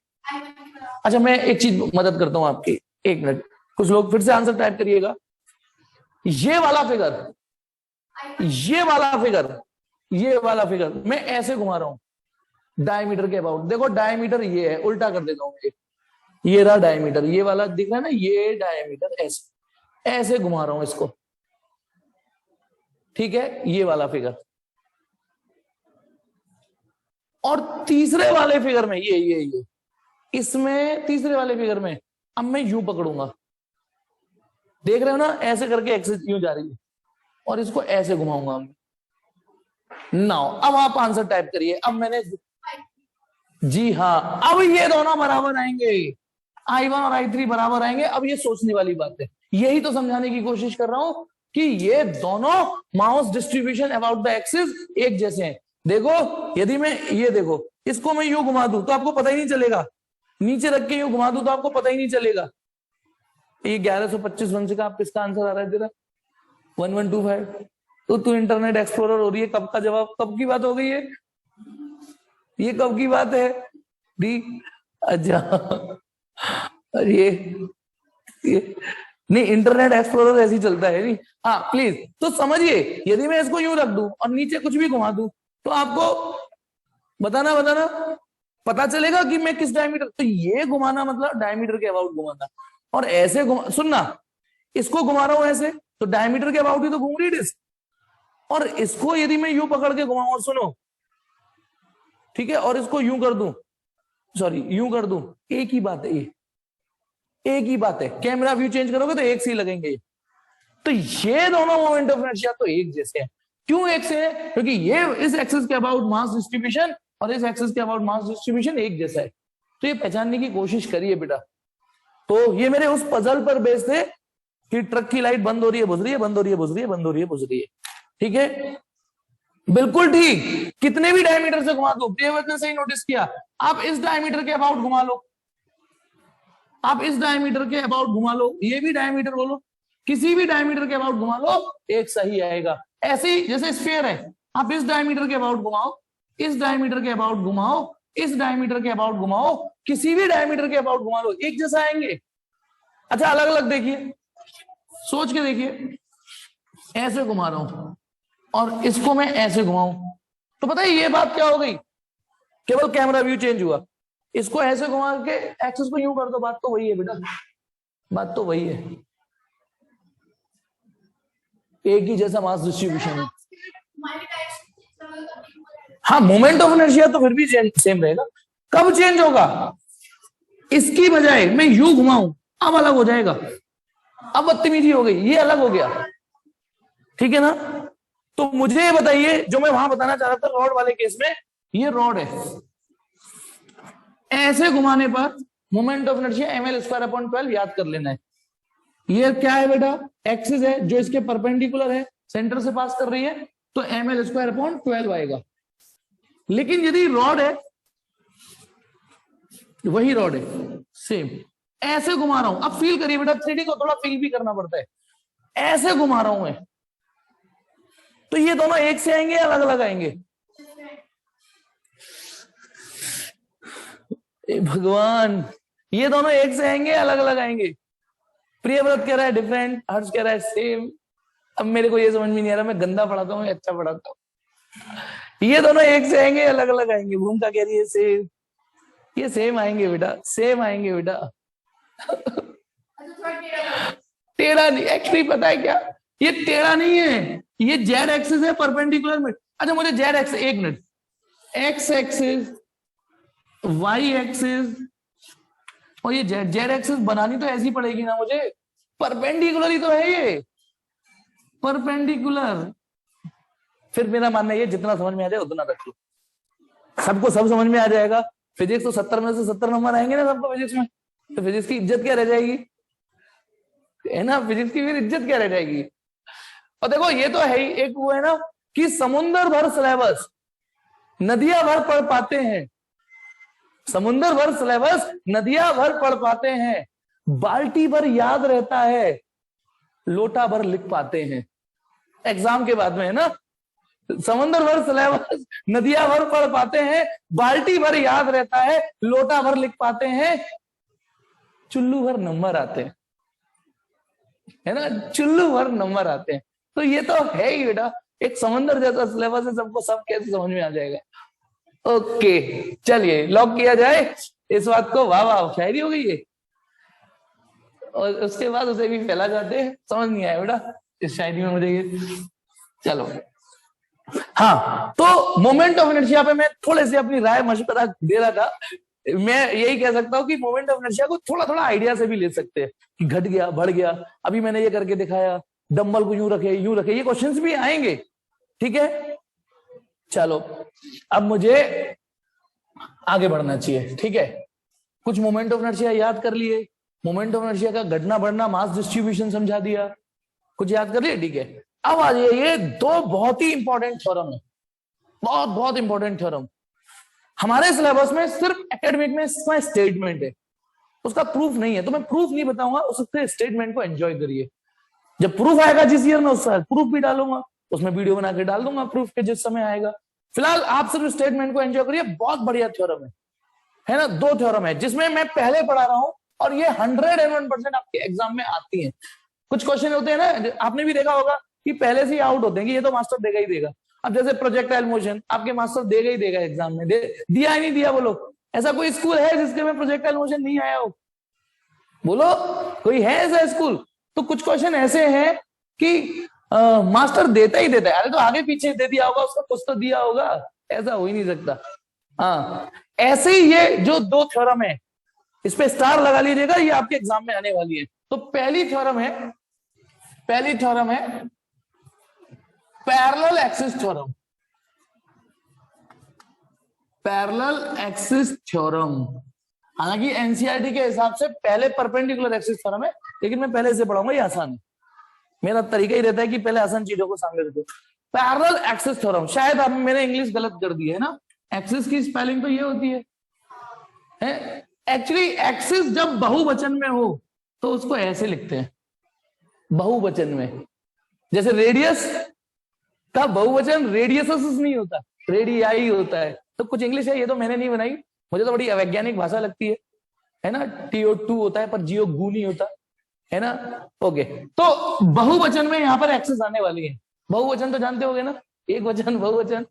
अच्छा मैं एक चीज मदद करता हूं आपकी, एक मिनट, कुछ लोग फिर से आंसर टाइप करिएगा। ये वाला फिगर, ये वाला फिगर मैं ऐसे घुमा रहा हूं डायमीटर के अबाउट, देखो डायमीटर ये है, उल्टा कर देता हूं, ये रहा डायमीटर, ये वाला दिख रहा है ना, ये डायमीटर, ऐसे ऐसे घुमा रहा हूं इसको, ठीक है, ये वाला फिगर। और तीसरे वाले फिगर में ये इसमें तीसरे वाले फिगर में अब मैं यूं पकड़ूंगा, देख रहे हो ना, ऐसे करके एक्सिस यूं जा रही है, और इसको ऐसे घुमाऊंगा मैं। नाउ अब आप आंसर टाइप करिए, अब मैंने, जी हाँ, अब ये दोनों बराबर आएंगे, I1 और I3 बराबर आएंगे। अब ये सोचने वाली बात है, यही तो समझाने की कोशिश कर रहा हूं कि ये दोनों mass distribution about the axis एक जैसे हैं। देखो यदि मैं ये देखो, इसको मैं यूं घुमा दूं तो आपको पता ही नहीं चलेगा, नीचे रख के यूं घुमा दूं तो आपको पता ही नहीं चलेगा। ये 1125 वंश का आप किसका आंसर आ रहा है तेरा? 1125। तो तू इंटरनेट एक्सप्लोरर हो रही है, कब का जवाब, कब की बात हो गई है ये कब की बात है डी? अच्छा अरे ये नहीं, इंटरनेट एक्सप्लोरर ऐसे ही चलता है नहीं। हाँ प्लीज, तो समझिए यदि मैं इसको यूं रख दूं और नीचे कुछ भी घुमा दूं तो आपको बताना पता चलेगा कि मैं किस डायमीटर, तो ये घुमाना मतलब डायमीटर के अबाउट घुमाना, और ऐसे सुनना, इसको घुमा रहा हूं ऐसे तो डायमीटर के अबाउट ही तो घूम रही डिस्क, और इसको यदि मैं यूं पकड़ के घुमाऊं, और सुनो ठीक है, और इसको यूं कर दूं, सॉरी यूं कर दूं, एक ही बात है, ये एक ही बात है, कैमरा व्यू चेंज करोगे तो एक से ही लगेंगे। तो ये दोनों मोमेंट ऑफ इनर्शिया तो एक जैसे हैं। क्यों एक से है? क्योंकि ये इस एक्सिस के अबाउट मास डिस्ट्रीब्यूशन और इस एक्सिस के अबाउट मास डिस्ट्रीब्यूशन एक जैसा है। तो ये पहचानने की कोशिश करिए बेटा। तो ये मेरे उस पजल पर बेस थे कि ट्रक की लाइट बंद हो रही है, बुझ रही है, बंद हो रही है, बुझ रही है, बंद हो रही है, बुझ रही है, ठीक है, बिल्कुल ठीक। कितने भी डायमीटर से घुमा दो, प्रियव्रत ने सही नोटिस किया, आप इस डायमीटर के अबाउट घुमा लो, आप इस डायमीटर के अबाउट घुमा लो, ये भी डायमीटर बोलो, किसी भी डायमीटर के अबाउट घुमा लो, एक सही आएगा। ऐसे ही जैसे स्फीयर है, आप इस डायमीटर के अबाउट घुमाओ, इस डायमीटर के अबाउट घुमाओ, इस डायमीटर के अबाउट घुमाओ, किसी भी डायमीटर के अबाउट घुमा लो, एक जैसा आएंगे। अच्छा अलग अलग देखिए, सोच के देखिए, ऐसे घुमा रहा हूं और इसको मैं ऐसे घुमाऊं, तो पता है ये बात क्या हो गई, केवल कैमरा व्यू चेंज हुआ। इसको ऐसे घुमा के एक्सिस को यूं कर दो, बात तो वही है बेटा, बात तो वही है, एक ही जैसा मास डिस्ट्रीब्यूशन है। हाँ मोमेंट ऑफ इनर्शिया तो फिर भी सेम रहेगा। कब चेंज होगा, इसकी बजाय मैं यू घुमाऊं अब अलग हो जाएगा, अब बदतमीजी हो गई, ये अलग हो गया, ठीक है ना। तो मुझे ये बताइए, जो मैं वहां बताना चाह रहा था रॉड वाले केस में, ये रॉड है, ऐसे घुमाने पर मोमेंट ऑफ इनर्शिया ml²/12 याद कर लेना है। ये क्या है बेटा, एक्सिस है जो इसके परपेंडिकुलर है, सेंटर से पास कर रही है, तो ml²/12 आएगा। लेकिन यदि रॉड है, वही रॉड है सेम, ऐसे घुमा रहा हूं, अब फील करिए बेटा, 3D को थोड़ा फील भी करना पड़ता है, ऐसे घुमा रहा हूं मैं, तो ये दोनों एक से आएंगे या अलग अलग आएंगे, भगवान, ये दोनों एक से आएंगे अलग अलग आएंगे। प्रियव्रत कह रहा है डिफरेंट, हर्ष कह रहा है सेम। अब मेरे को ये समझ में नहीं आ रहा मैं गंदा पढ़ाता हूँ या अच्छा पढ़ाता हूँ। ये दोनों एक से आएंगे अलग अलग आएंगे, भूमिका कह रही है सेम, ये सेम आएंगे बेटा, सेम आएंगे बेटा। टेढ़ा नहीं, एक्चुअली पता है क्या, ये टेढ़ा नहीं है, ये जेड एक्सिस है परपेंडिकुलर में। अच्छा मुझे जेड एक्सिस, एक minute, X axis, Y axis और ये जेड एक्सिस बनानी तो ऐसी पड़ेगी ना मुझे, परपेंडिकुलर ही तो है ये, परपेंडिकुलर। फिर मेरा मानना ये जितना समझ में आ जाए उतना रख लो, सबको सब समझ में आ जाएगा। फिजिक्स तो 70 में से 70 नंबर आएंगे ना सबको फिजिक्स में, तो फिजिक्स की इज्जत क्या रह जाएगी, है ना, फिजिक्स की फिर इज्जत क्या रह जाएगी। और देखो ये तो है ही, एक वो है ना कि समुद्र भर सिलेबस नदियां भर पढ़ पाते हैं, समुद्र भर सिलेबस नदियां भर पढ़ पाते हैं, बाल्टी भर याद रहता है, लोटा भर लिख पाते हैं। एग्जाम के बाद में है ना, समुद्र भर सिलेबस नदियां भर पढ़ पाते हैं, बाल्टी भर याद रहता है, लोटा भर लिख पाते हैं, चुल्लू भर नंबर आते हैं, है ना, चुल्लू भर नंबर आते हैं। तो ये तो है ही बेटा, एक समुद्र जैसा सिलेबस है, सबको सब कैसे समझ में आ जाएगा। ओके चलिए लॉक किया जाए इस बात को, वाह वाह शायरी हो गई है। और उसके बाद उसे भी फैला जाते हैं, समझ नहीं आया बेटा इस शायरी में मुझे ये। चलो हाँ, तो मोमेंट ऑफ इनर्शिया पे मैं थोड़े से अपनी राय मशवरा दे रहा था। मैं यही कह सकता हूँ कि मोमेंट ऑफ इनर्शिया को थोड़ा थोड़ा आइडिया से भी ले सकते हैं कि घट गया बढ़ गया, अभी मैंने ये करके दिखाया, डंबल को यूं रखे यूं रखे, ये क्वेश्चंस भी आएंगे, ठीक है। चलो अब मुझे आगे बढ़ना चाहिए, ठीक है। कुछ मोमेंट ऑफ इनर्शिया याद कर लिए, मोमेंट ऑफ इनर्शिया का घटना बढ़ना, मास डिस्ट्रीब्यूशन समझा दिया, कुछ याद कर लिए, ठीक है। अब आ जाइए, ये दो बहुत ही इंपॉर्टेंट थ्योरम है, बहुत बहुत इंपॉर्टेंट थ्योरम। हमारे सिलेबस में सिर्फ एकेडमिक में इसका स्टेटमेंट है, उसका प्रूफ नहीं है, तो मैं प्रूफ नहीं बताऊंगा, उसके स्टेटमेंट को एंजॉय करिए। जब प्रूफ आएगा जिस ईयर में, उसका प्रूफ भी डालूंगा, उसमें वीडियो बना के डाल दूंगा प्रूफ के जिस समय आएगा। फिलहाल आप सिर्फ स्टेटमेंट को एंजॉय करिए, बहुत बढ़िया थ्योरम है ना। दो थ्योरम है जिसमें मैं पहले पढ़ा रहा हूं और ये 101% आपके एग्जाम में आती है। कुछ क्वेश्चन होते हैं ना, आपने भी देखा होगा कि पहले से ही आउट होते हैं कि ये तो मास्टर देगा ही देगा। अब जैसे प्रोजेक्टाइल मोशन आपके मास्टर देगा ही देगा एग्जाम में, दिया ही नहीं दिया बोलो। ऐसा कोई स्कूल है जिसके में प्रोजेक्टाइल मोशन नहीं आया हो, बोलो कोई है ऐसा स्कूल। तो कुछ क्वेश्चन ऐसे हैं कि मास्टर देता ही देता है, अरे तो आगे पीछे दे दिया होगा उसका, कुछ तो दिया होगा, ऐसा हो ही नहीं सकता। हाँ ऐसे ही ये जो दो थ्योरम है, इस पे स्टार लगा लीजिएगा, ये आपके एग्जाम में आने वाली है। तो पहली थ्योरम है parallel axis theorem, parallel axis theorem. हालांकि एनसीईआरटी के हिसाब से पहले परपेंडिकुलर एक्सिस थ्योरम है, लेकिन मैं पहले से पढ़ाऊंगा, ये आसान है। मेरा तरीका ही रहता है कि पहले आसान चीजों को सामने रखो। पैरेलल एक्सिस थ्योरम, शायद आप मैंने इंग्लिश गलत कर दी है ना, एक्सिस की स्पेलिंग तो ये होती है। एक्चुअली एक्सिस जब बहुवचन में हो तो उसको ऐसे लिखते हैं, बहुवचन में। जैसे रेडियस का बहुवचन रेडियसस नहीं होता, रेडियाई होता है। तो कुछ इंग्लिश है, ये तो मैंने नहीं बनाई, मुझे तो बड़ी अवैज्ञानिक भाषा लगती है ना। TO2 होता है पर जियो गु नहीं होता है ना। ओके, तो बहुवचन में यहाँ पर एक्सेस आने वाली है। बहुवचन तो जानते होगे ना, एक वचन बहुवचन,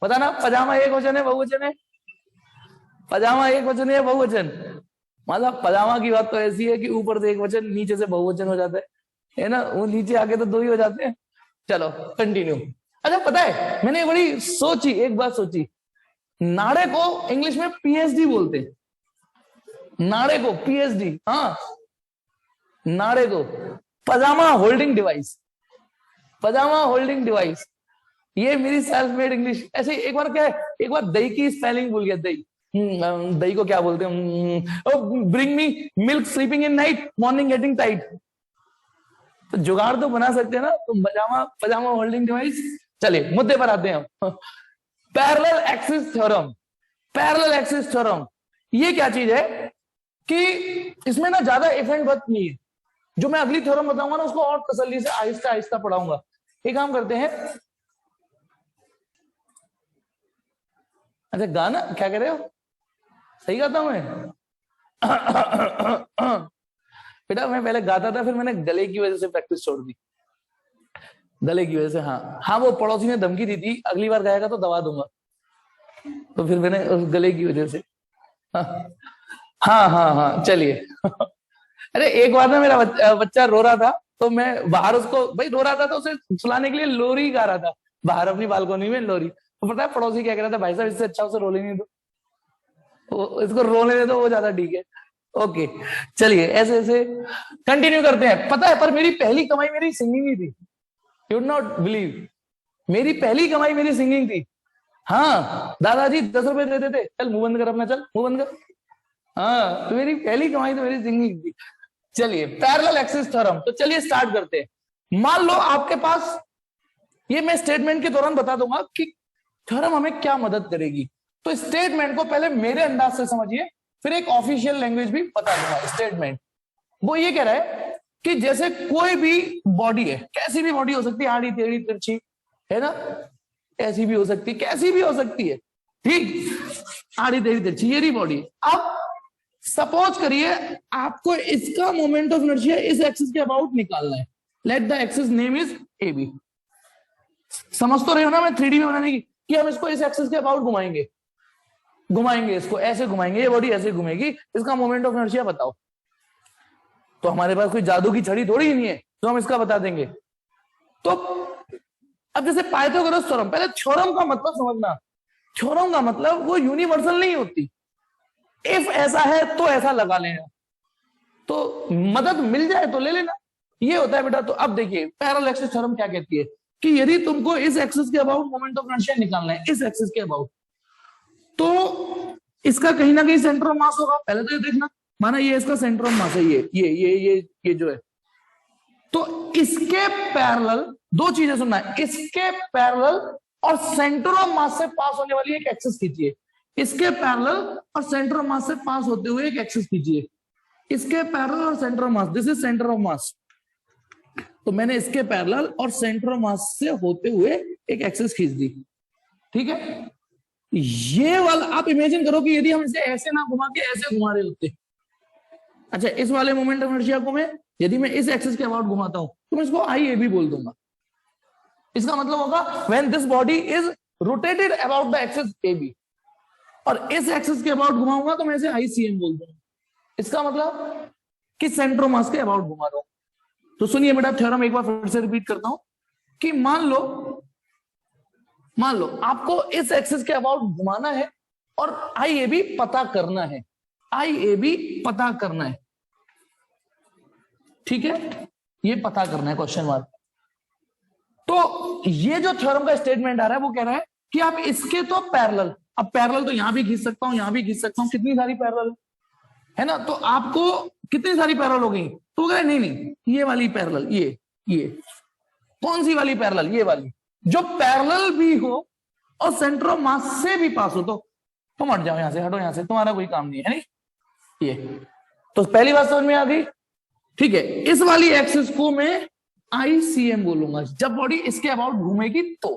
पता ना, पजामा एक वचन है बहुवचन है, पजामा एक वचन है बहुवचन। मतलब पजामा की बात तो ऐसी है कि ऊपर से एक वचन, नीचे से बहुवचन हो जाता है ना, वो नीचे आके तो दो ही हो जाते हैं। चलो कंटिन्यू। अच्छा पता है मैंने बड़ी सोची, एक बात सोची, नाड़े को इंग्लिश में PhD बोलते हैं, नाड़े को PhD, हाँ नाड़े को पजामा होल्डिंग डिवाइस, पजामा होल्डिंग डिवाइस, ये मेरी सेल्फ मेड इंग्लिश। ऐसे एक बार क्या है, एक बार दही की स्पेलिंग भूल गया, दही, दही को क्या बोलते हैं, bring me milk sleeping in night morning getting tight. तो जुगाड़ तो बना सकते हैं ना, तो पजामा, पजामा होल्डिंग डिवाइस। चलिए मुद्दे पर आते हैं। Parallel axis theorem, parallel axis theorem ये क्या चीज है कि इसमें ना ज्यादा इफ एंड बट नहीं है। जो मैं अगली थ्योरम बताऊंगा ना उसको और तसल्ली से आहिस्ता आहिस्ता पढ़ाऊंगा। एक काम करते हैं, अच्छा गाना क्या कह रहे हो, सही गाता हूं मैं? बेटा मैं पहले गाता था, फिर मैंने गले की वजह से प्रैक्टिस छोड़ दी, गले की वजह से। हाँ हाँ, वो पड़ोसी ने धमकी दी थी अगली बार गाएगा तो दबा दूंगा, तो फिर मैंने उस गले की वजह से। हाँ हाँ हाँ चलिए। अरे एक बार ना मेरा बच्चा रो रहा था, तो मैं बाहर उसको, भाई रो रहा था तो उसे सुलाने के लिए लोरी गा रहा था बाहर अपनी बालकोनी में लोरी। तो पता है पड़ोसी क्या कह रहा था, भाई साहब इससे अच्छा उसे रो लेने दो, इसको रोने दे दो, वो ज्यादा ठीक है। ओके चलिए, ऐसे ऐसे कंटिन्यू करते हैं। पता है पर मेरी पहली कमाई मेरी सिंगिंग ही थी, यू वुड नॉट बिलीव, मेरी पहली कमाई मेरी सिंगिंग थी। हाँ दादाजी 10 रुपए देते थे, चल मुंह बंद कर अपना, चल मुंह बंद कर। हाँ तो मेरी पहली कमाई तो मेरी सिंगिंग थी। चलिए पैरेलल एक्सिस थ्योरम, तो चलिए स्टार्ट करते हैं। मान लो आपके पास, ये मैं स्टेटमेंट के दौरान बता दूंगा कि थ्योरम हमें क्या मदद करेगी। तो स्टेटमेंट को पहले मेरे अंदाज से समझिए, फिर एक ऑफिशियल लैंग्वेज भी बता दूंगा। स्टेटमेंट वो ये कह रहा है कि जैसे कोई भी बॉडी है, कैसी भी बॉडी हो सकती है, आड़ी टेढ़ी तिरछी है ना, ऐसी भी हो सकती है, कैसी भी हो सकती है, ठीक, आड़ी टेढ़ी तिरछी, ये बॉडी। अब सपोज करिए आपको इसका मोमेंट ऑफ इनर्शिया इस एक्सिस के अबाउट निकालना है। Let the axis name is AB। समझ तो रहे हो ना मैं 3D में बनाने की, कि हम इसको इस एक्सिस के अबाउट घुमाएंगे, घुमाएंगे इसको ऐसे घुमाएंगे, ये बॉडी ऐसे घूमेगी, इसका मोमेंट ऑफ इनर्शिया बताओ। तो हमारे पास कोई जादू की छड़ी थोड़ी ही नहीं है तो हम इसका बता देंगे। तो अब जैसे पाइथागोरस थ्योरम, पहले थ्योरम का मतलब समझना, थ्योरम का मतलब वो यूनिवर्सल नहीं होती, इफ ऐसा है तो ऐसा लगा लेना, तो मदद मिल जाए तो ले लेना, ये होता है बेटा। तो अब देखिए पैरेलल एक्सिस थ्योरम क्या कहती है कि यदि तुमको इस एक्सिस के अबाउट मोमेंट ऑफ इनर्शिया निकालना है, इस एक्सिस के अबाउट, तो इसका कहीं ना कहीं सेंटर ऑफ मास होगा। पहले तो ये देखना, माना ये इसका सेंटर ऑफ मास है, ये जो है, तो इसके पैरेलल दो चीजें सुनना है, इसके पैरेलल और सेंटर ऑफ मास से पास होने वाली एक एक्सिस खींचिए, इसके पैरेलल और सेंटर ऑफ मास से पास होते हुए एक एक्सिस खींचिए, इसके पैरेलल और centre of mass, this is centre of मास। तो मैंने इसके पैरेलल और सेंटर ऑफ मास से होते हुए एक एक्सिस खींच दी, ठीक है। ये वाला आप इमेजिन करो कि यदि हम इसे ऐसे ना घुमा के ऐसे घुमा रहे होते, अच्छा इस वाले मोमेंट ऑफ इनर्शिया को मैं यदि मैं इस एक्सिस के अबाउट घुमाता हूं तो मैं इसको IAB बोल दूंगा। इसका मतलब होगा when this body is rotated about the axis AB, और इस एक्सिस के अबाउट घुमाऊंगा तो मैं इसे ICM बोल दूंगा। इसका मतलब कि सेंटर ऑफ मास के अबाउट घुमा रहा हूं। तो सुनिए बेटा थ्योरम एक बार फिर से रिपीट करता हूं कि मान लो आपको इस एक्सिस के अबाउट घुमाना है और IAB पता करना है, IAB पता करना है, ठीक है, ये पता करना है क्वेश्चन मार्क। तो ये जो थ्योरम का स्टेटमेंट आ रहा है वो कह रहा है कि आप इसके तो पैरेलल, अब पैरेलल तो यहां भी खींच सकता हूं, यहां भी खींच सकता हूं, कितनी सारी पैरेलल है ना, तो आपको कितनी सारी पैरेलल हो गई, तो कह नहीं ये वाली पैरेलल, ये कौन सी वाली पैरेलल, ये वाली जो पैरेलल भी हो और सेंटर ऑफ मास से भी पास हो। तो तुम हट जाओ यहां से, हटो यहां से, तुम्हारा कोई काम नहीं है, नहीं ये। तो पहली बात समझ में आ गई, ठीक है। इस वाली एक्सिस को मैं ICM बोलूंगा जब बॉडी इसके अबाउट घूमेगी तो।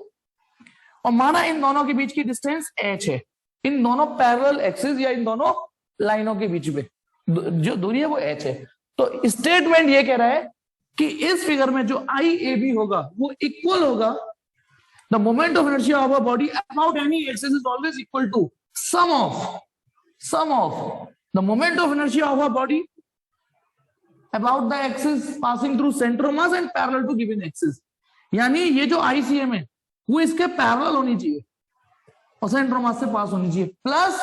और माना इन दोनों के बीच की डिस्टेंस h है, इन दोनों पैरेलल एक्सिस या इन दोनों लाइनों के बीच में जो दूरी है वो h है। तो स्टेटमेंट ये कह रहा है कि इस फिगर में जो IAB होगा वो इक्वल होगा, the moment of inertia of a body about any axis is always equal to sum of the moment of inertia of a body about the axis passing through center of mass and parallel to given axis। यानी ये जो ICM है वो इसके parallel होनी चाहिए और centre of मास से पास होनी चाहिए, प्लस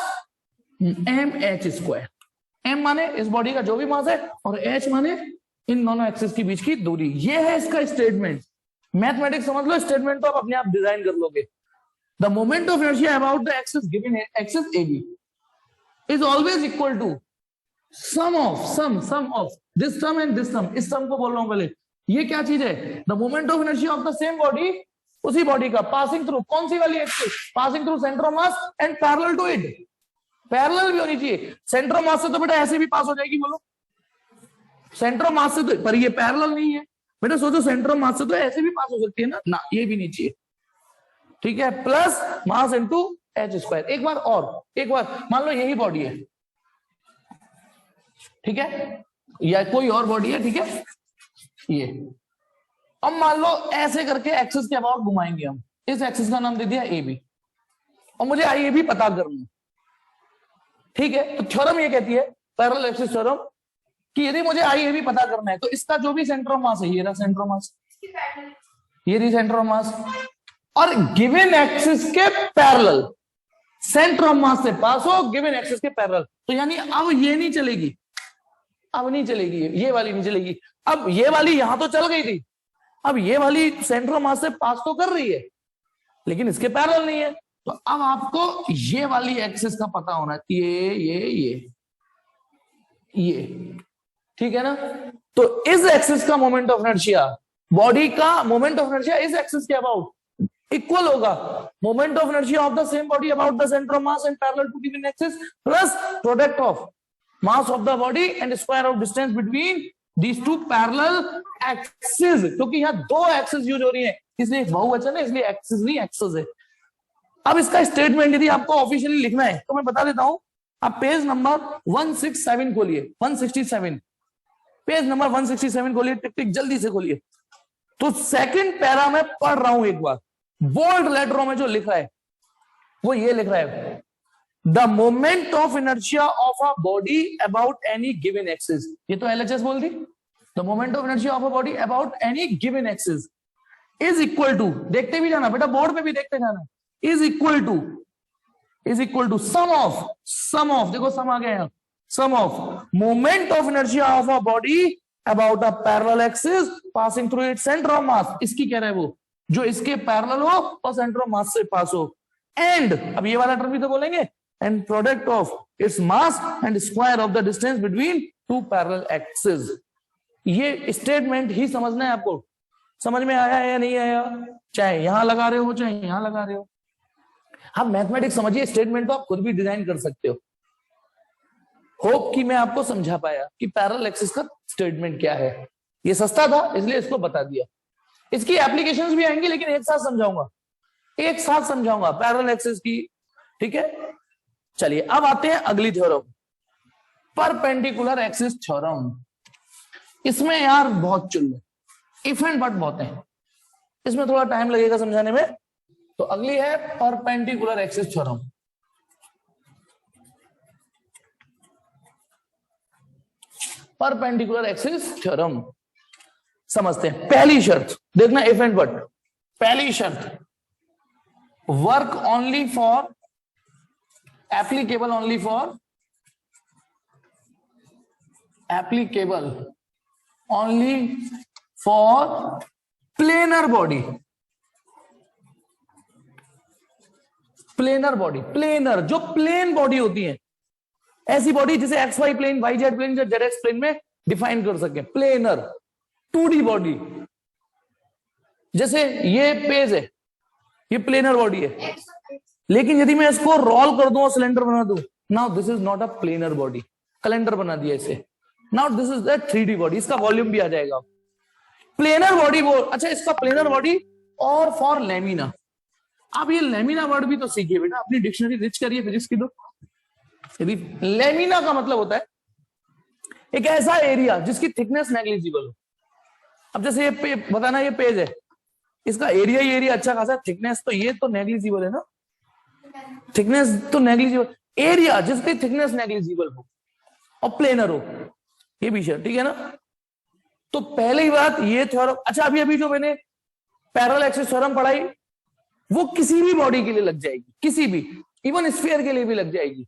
mh²। m माने इस बॉडी का जो भी मास है और h माने इन दोनों एक्सिस के बीच की दूरी। ये है इसका स्टेटमेंट। मैथमेटिक्स समझ लो, स्टेटमेंट तो आप अपने आप डिजाइन कर लोगे। The moment of inertia about the axis given axis AB is always equal to sum of this term and this term. इस टर्म को बोल रहा हूं पहले, ये क्या चीज है? The moment of inertia of the same body, उसी बॉडी का पासिंग थ्रू कौन सी वाली axis? Passing through centre of mass and parallel to it. Parallel भी होनी चाहिए। सेंटर ऑफ मास से तो बेटा ऐसे भी पास हो जाएगी, बोलो सेंटर ऑफ मास से तो, पर ये पैरेलल नहीं है बेटा। सोचो सेंटर ऑफ मास से तो ऐसे भी पास हो सकती है ना, ये भी नहीं चाहिए। ठीक है, प्लस मास इनटू h²। एक बार मान लो यही बॉडी है, ठीक है, या कोई और बॉडी है, ठीक है, ये। अब मान लो ऐसे करके एक्सिस के अबाउट घुमाएंगे हम, इस एक्सिस का नाम दे दिया AB और मुझे IAB पता करना, ठीक है। तो थ्योरम ये कहती है, पैरेलल एक्सिस थ्योरम, कि यदि मुझे IAB पता करना है तो इसका जो भी सेंटर ऑफ मास है, ये रहा सेंटर ऑफ मास, ये रही सेंटर ऑफ मास, और गिवन एक्सिस के पैरेलल सेंटर ऑफ मास से पास हो गिवन एक्सिस के पैरेलल। तो यानी अब ये नहीं चलेगी, अब नहीं चलेगी, ये वाली नहीं चलेगी। अब ये वाली यहां तो चल गई थी, अब ये वाली सेंटर ऑफ मास से पास तो कर रही है लेकिन इसके पैरेलल नहीं है। तो अब आपको ये वाली एक्सिस का पता होना है, ये ठीक है ना। तो इस एक्सिस का मोमेंट ऑफ इनर्शिया, बॉडी का मोमेंट ऑफ इनर्शिया इस एक्सिस के अबाउट इक्वल होगा moment of inertia of the same body about the centre of mass and parallel to given axis plus product of mass of the body and square of distance between these two parallel axes। क्योंकि यहाँ दो axis use हो रही है इसलिए बहुवचन है, इसलिए एक्सिस नहीं एक्सिस है। अब इसका स्टेटमेंट यदि आपको ऑफिशियली लिखना है तो मैं बता देता हूं, आप पेज नंबर 167 खोलिए, 167 पेज नंबर 167 खोलिए, टिक टिक जल्दी से खोलिए। तो सेकंड पैरा में पढ़ रहा हूं एक बार, बोल्ड लेटरों में जो लिख रहा है वो ये लिख रहा है, the moment of inertia of a body about any given axis. ये तो LHS बोल दी, the moment of inertia of a body about any given axis is equal to, देखते भी जाना बेटा, बोर्ड पे भी देखते जाना, is equal to sum of, देखो सम आ गया यहां, sum of moment of inertia of a body about a parallel axis passing through its centre of मास। इसकी कह रहा है वो जो इसके पैरेलल हो और सेंटर ऑफ मास से पास हो, एंड अब ये वाला टर्म भी तो बोलेंगे, and product of its mass and square of the distance between two parallel axes। ये स्टेटमेंट ही समझना है आपको। समझ में आया है या नहीं आया? चाहे यहां लगा रहे हो चाहे यहां लगा रहे हो, आप मैथमेटिक्स समझिए, स्टेटमेंट तो आप खुद भी डिजाइन कर सकते हो। होप कि मैं आपको समझा पाया कि पैरेलल एक्सिस का स्टेटमेंट क्या है। ये सस्ता था इसलिए इसको बता दिया। इसकी एप्लीकेशंस भी आएंगी लेकिन एक साथ समझाऊंगा पैरेलल एक्सिस की, ठीक है। चलिए अब आते हैं अगली थ्योरम, परपेंडिकुलर एक्सिस थ्योरम। इसमें यार बहुत चुल इफ एंड बट बहुत है, इसमें थोड़ा टाइम लगेगा समझाने में। तो अगली है perpendicular axis theorem. Perpendicular axis theorem समझते हैं। पहली शर्त देखना, इफ एंड बट। पहली शर्त, work only for, applicable only for planar body। Planar जो प्लेन बॉडी होती है, ऐसी बॉडी जिसे XY प्लेन, YZ प्लेन या ZX प्लेन में डिफाइन कर सके। प्लेनर 2D बॉडी, जैसे ये पेज है, ये प्लेनर बॉडी है, लेकिन यदि मैं इसको रोल कर दूं और सिलेंडर बना दूं, now this is not a planar body, calendar बना दिया इसे, now this is the 3D body, इसका वॉल्यूम भी आ जाएगा। प्लेनर बॉडी बोल, अच्छा इसका प्लेनर बॉडी और फॉर लेमिना। आप ये लेमिना वर्ड भी तो सीखिए बेटा, अपनी डिक्शनरी रिच करिए फिजिक्स की। तो यदि लेमिना का मतलब होता है एक ऐसा एरिया जिसकी थिकनेस नेग्लिजिबल हो। अब जैसे ये बताना, ये पेज है, इसका एरिया ही एरिया अच्छा खासा, थिकनेस तो ये तो नेग्लिजिबल है ना, थिकनेस तो नेग्लिजिबल, एरिया जिसकी थिकनेस नेग्लिजिबल हो और प्लेनर हो, ये भी ठीक है ना। तो पहली बात ये थ्योरम, अच्छा अभी अभी जो मैंने पैरेलल एक्सिस थ्योरम पढ़ाई वो किसी भी बॉडी के लिए लग जाएगी, किसी भी, इवन स्फीयर के लिए भी लग जाएगी,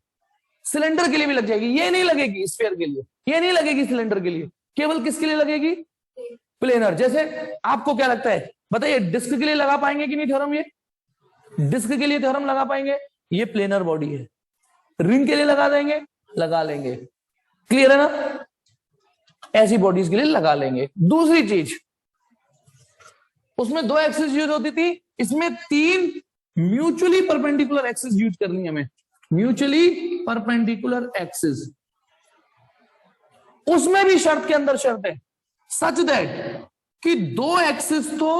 सिलेंडर के लिए भी लग जाएगी। ये नहीं लगेगी स्फीयर के लिए, ये नहीं लगेगी सिलेंडर के लिए, केवल किसके लिए लगेगी, प्लेनर। जैसे आपको क्या लगता है बताइए, डिस्क के लिए लगा पाएंगे कि नहीं थ्योरम, ये डिस्क के लिए थ्योरम लगा पाएंगे, ये प्लेनर बॉडी है। रिंग के लिए लगा देंगे, लगा लेंगे, क्लियर है ना, ऐसी बॉडीज के लिए लगा लेंगे। दूसरी चीज, उसमें 2 एक्सिस यूज होती थी, इसमें 3 म्यूचुअली परपेंडिकुलर एक्सिस यूज करनी है हमें, म्यूचुअली परपेंडिकुलर एक्सिस। उसमें भी शर्त के अंदर शर्त है, सच दैट कि 2 एक्सिस तो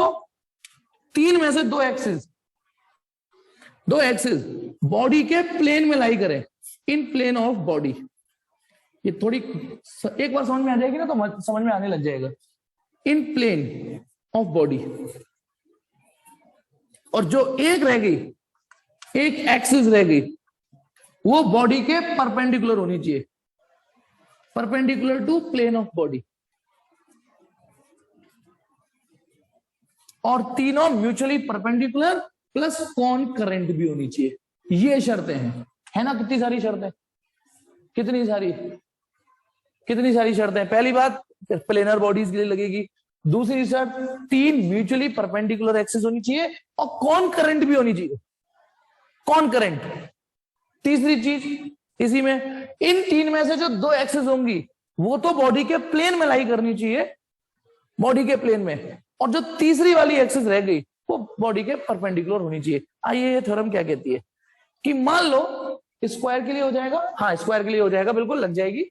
3 में से 2 एक्सिस बॉडी के प्लेन में लाई करें, इन प्लेन ऑफ बॉडी। ये थोड़ी एक बार समझ में आ जाएगी ना तो समझ में आने लग जाएगा, इन प्लेन ऑफ बॉडी। और जो एक रह गई, एक एक्सिस रह गई, वो बॉडी के परपेंडिकुलर होनी चाहिए, perpendicular to plane of body. और तीनों म्यूचुअली परपेंडिकुलर प्लस कॉनकरेंट भी होनी चाहिए। ये शर्तें हैं, है ना, कितनी सारी शर्तें, कितनी सारी शर्तें। पहली बात प्लेनर बॉडीज के लिए लगेगी। दूसरी शर्त 3 म्यूचुअली परपेंडिकुलर एक्सिस होनी चाहिए और कॉनकरेंट भी होनी चाहिए, कॉनकरेंट। तीसरी चीज इसी में, इन 3 में से जो 2 एक्सिस होंगी वो तो बॉडी के प्लेन में लाई करनी चाहिए, बॉडी के प्लेन में, और जो तीसरी वाली एक्सिस रह गई वो बॉडी के परपेंडिकुलर होनी चाहिए। आइए ये थ्योरम क्या कहती है कि मान लो स्क्वायर के लिए हो जाएगा, हाँ स्क्वायर के लिए हो जाएगा, बिल्कुल लग जाएगी।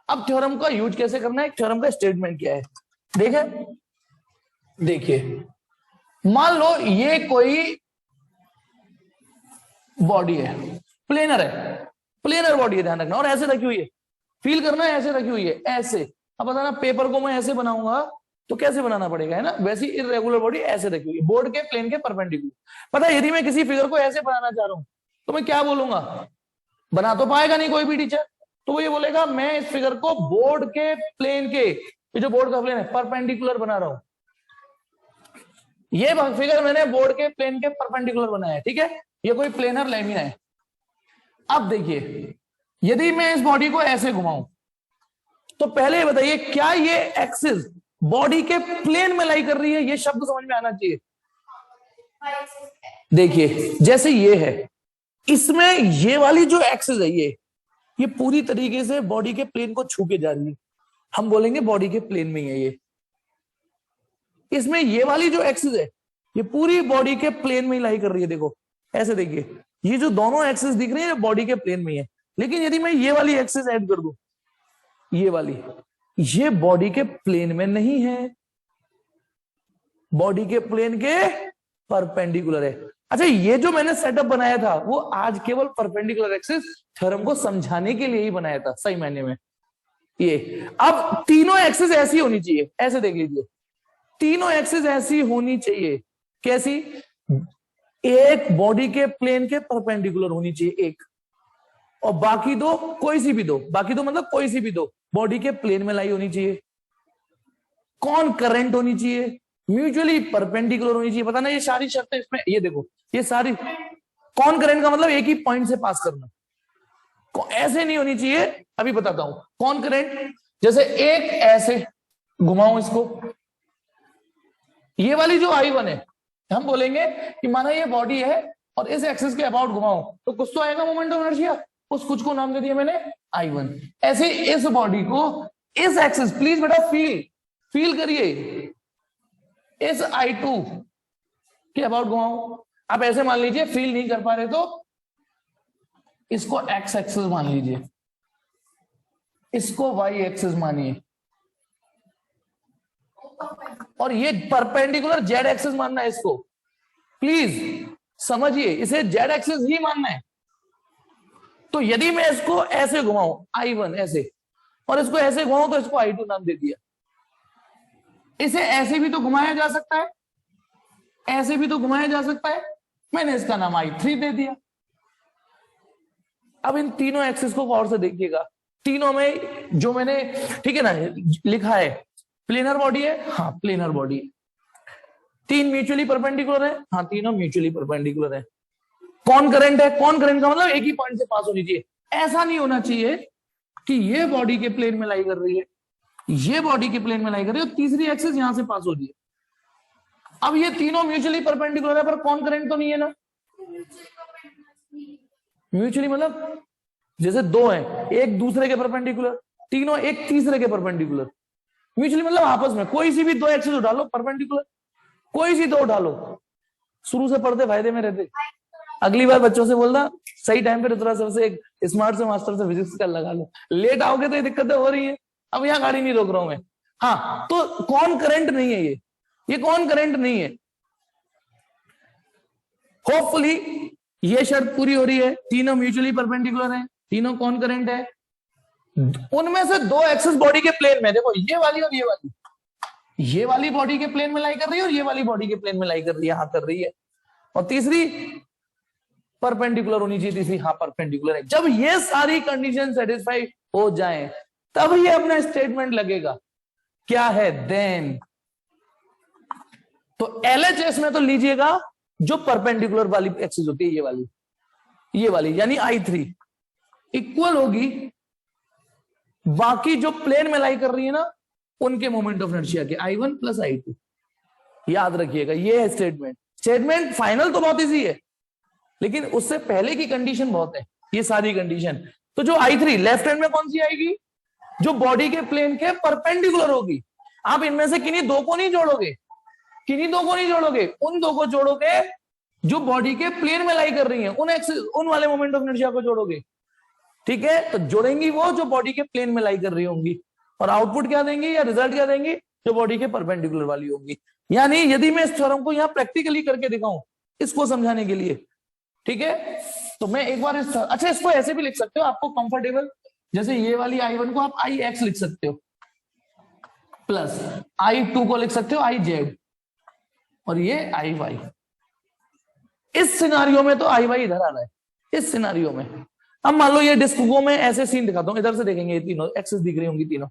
अब थ्योरम का यूज कैसे करना है, थ्योरम का स्टेटमेंट क्या है देखिए, मान लो ये कोई बॉडी है, प्लेनर बॉडी है, ध्यान रखना, और ऐसे रखी हुई है, फील करना है, ऐसे रखी हुई है, ऐसे। अब बताना पेपर को मैं ऐसे बनाऊंगा तो कैसे बनाना पड़ेगा, है ना, वैसी इरेगुलर बॉडी ऐसे रखी हुई है, बोर्ड के प्लेन के परपेंडिकुलर। पता है, यदि मैं किसी फिगर को ऐसे बनाना चाह रहा हूं तो मैं क्या बोलूंगा, बना तो पाएगा नहीं कोई भी टीचर, तो वो ये बोलेगा मैं इस फिगर को बोर्ड के प्लेन के, ये जो बोर्ड का प्लेन है, परपेंडिकुलर बना रहा हूं। ये फिगर मैंने बोर्ड के प्लेन के परपेंडिकुलर बनाया है, ठीक है, ये कोई प्लेनर लेमिना है। अब देखिए, यदि मैं इस बॉडी को ऐसे घुमाऊं तो पहले बताइए क्या ये एक्सिस बॉडी के प्लेन में लाई कर रही है, ये शब्द समझ में आना चाहिए। देखिए जैसे ये है, इसमें ये वाली जो एक्सिस है ये पूरी तरीके से बॉडी के प्लेन को छू के जा रही है, हम बोलेंगे बॉडी के प्लेन में ही है ये। इसमें ये वाली जो एक्सिस है ये पूरी बॉडी के प्लेन में ही लाई कर रही है, देखो ऐसे देखिए, ये जो दोनों एक्सिस दिख रही है बॉडी के प्लेन में ही है। लेकिन यदि मैं ये वाली एक्सिस ऐड कर दूं, ये वाली, ये बॉडी के प्लेन में नहीं है, बॉडी के प्लेन के परपेंडिकुलर है। अच्छा, ये जो मैंने सेटअप बनाया था वो आज केवल परपेंडिकुलर एक्सिस थ्योरम को समझाने के लिए ही बनाया था, सही मायने में। ये अब तीनों एक्सिस ऐसी होनी चाहिए, ऐसे देख लीजिए, तीनों एक्सिस ऐसी होनी चाहिए, कैसी, एक बॉडी के प्लेन के परपेंडिकुलर होनी चाहिए एक, और बाकी दो कोई सी भी दो, बाकी दो मतलब कोई सी भी दो बॉडी के प्लेन में लाई होनी चाहिए, कॉनकरेंट होनी चाहिए, म्यूचुअली परपेंडिकुलर होनी चाहिए। पता ना, ये सारी शर्तें इसमें, ये देखो ये सारी, कॉनकरेंट का मतलब एक ही पॉइंट से पास करना, ऐसे नहीं होनी चाहिए, अभी बताता हूं। कॉनकरेंट जैसे एक ऐसे घुमाऊं इसको, ये वाली जो I1 है, हम बोलेंगे कि माना ये बॉडी है और इस एक्सिस के अबाउट घुमाऊं तो कुछ तो आएगा मोमेंट ऑफ इनर्शिया, उस कुछ को नाम दे दिया मैंने I1। ऐसे इस बॉडी को इस एक्सिस, प्लीज बेटा फील करिए, इस I2 के अबाउट घुमाऊं। आप ऐसे मान लीजिए, फील नहीं कर पा रहे तो इसको एक्स एक्सिस मान लीजिए, इसको वाई एक्सिस मानिए, और ये परपेंडिकुलर जेड एक्सिस मानना है इसको, प्लीज समझिए, इसे जेड एक्सिस ही मानना है। तो यदि मैं इसको ऐसे घुमाऊं I1 ऐसे, और इसको ऐसे घुमाऊं तो इसको I2 नाम दे दिया। इसे ऐसे भी तो घुमाया जा सकता है, ऐसे भी तो घुमाया जा सकता है, मैंने इसका नाम I3 दे दिया। अब इन तीनों एक्सिस को गौर से देखिएगा, तीनों में जो मैंने, ठीक है ना, लिखा है प्लेनर बॉडी है, हाँ प्लेनर बॉडी है। तीन म्यूचुअली परपेंडिकुलर है, हाँ तीनों म्यूचुअली परपेंडिकुलर है। कॉनकरेंट है, कॉनकरेंट का मतलब एक ही पॉइंट से पास होनी चाहिए। ऐसा नहीं होना चाहिए कि ये बॉडी के प्लेन में लाई कर रही है, ये बॉडी के प्लेन में लाई कर रही है और तीसरी एक्सिस यहां से पास हो रही है। अब ये तीनों म्यूचुअली परपेंडिकुलर है पर कॉनकरेंट तो नहीं है ना। म्यूचुअली मतलब जैसे दो हैं एक दूसरे के परपेंडिकुलर, तीनों एक तीसरे के परपेंडिकुलर। म्यूचुअली मतलब आपस में कोई सी भी दो एक्सिस उठा लो परपेंडिकुलर, कोई सी दो उठा लो। शुरू से पढ़ते फायदे में रहते। अगली बार बच्चों से बोलना सही टाइम पे थोड़ा सबसे एक स्मार्ट से मास्टर से फिजिक्स का लगा लो, लेट आओगे तो ये दिक्कतें हो रही है। अब यहाँ गाड़ी नहीं रोक रहा हूं मैं। हाँ तो कौन करंट नहीं है, ये कौन करंट नहीं है। होपफुली ये शर्त पूरी हो रही है, तीनों म्यूचुअली परपेंडिकुलर हैं, तीनों कौन करंट है। उनमें से दो एक्सिस बॉडी के प्लेन में, देखो ये वाली और ये वाली बॉडी के प्लेन में लाई कर रही है और ये वाली बॉडी के प्लेन में लाई कर रही है, यहां कर रही है। और तीसरी परपेंडिकुलर होनी चाहिए, तीसरी हाँ परपेंडिकुलर है। जब ये सारी कंडीशन सेटिस्फाई हो जाएं तब ये अपना स्टेटमेंट लगेगा, क्या है देन। तो LHS में तो लीजिएगा जो परपेंडिकुलर वाली एक्सिस होती है, ये वाली यानी I3 इक्वल होगी बाकी जो प्लेन में लाई कर रही है ना उनके मोमेंट ऑफ इनर्शिया के I1 प्लस I2। याद रखिएगा ये है स्टेटमेंट। स्टेटमेंट फाइनल तो बहुत इजी है लेकिन उससे पहले की कंडीशन बहुत है, ये सारी कंडीशन। तो जो I3 लेफ्ट हैंड में कौन सी आएगी, जो बॉडी के प्लेन के परपेंडिकुलर होगी। आप इनमें से किन्हीं दो को नहीं जोड़ोगे, किन्हीं दो को नहीं जोड़ोगे, उन दो को जोड़ोगे जो बॉडी के प्लेन में लाई कर रही हैं, उन वाले मोमेंट ऑफ इनर्शिया को जोड़ोगे। ठीक है, तो जोड़ेंगी वो जो बॉडी के प्लेन में लाई कर रही होंगी, और आउटपुट क्या देंगी या रिजल्ट क्या देंगी, जो बॉडी के परपेंडिकुलर वाली होंगी। यानी यदि मैं इस थ्योरम को यहां प्रैक्टिकली करके दिखाऊं इसको समझाने के लिए, ठीक है, तो मैं एक बार अच्छा इसको ऐसे भी लिख सकते हो आपको कंफर्टेबल, जैसे ये वाली I1 को आप IX लिख सकते हो, प्लस I2 को लिख सकते हो IZ, और ये IY। इस सिनारियो में तो IY इधर आ रहा है, इस सिनारियो में। अब मान लो ये डिस्क को मैं ऐसे सीन दिखाता हूं, इधर से देखेंगे, ये तीनों एक्सिस दिख रही होंगी तीनों,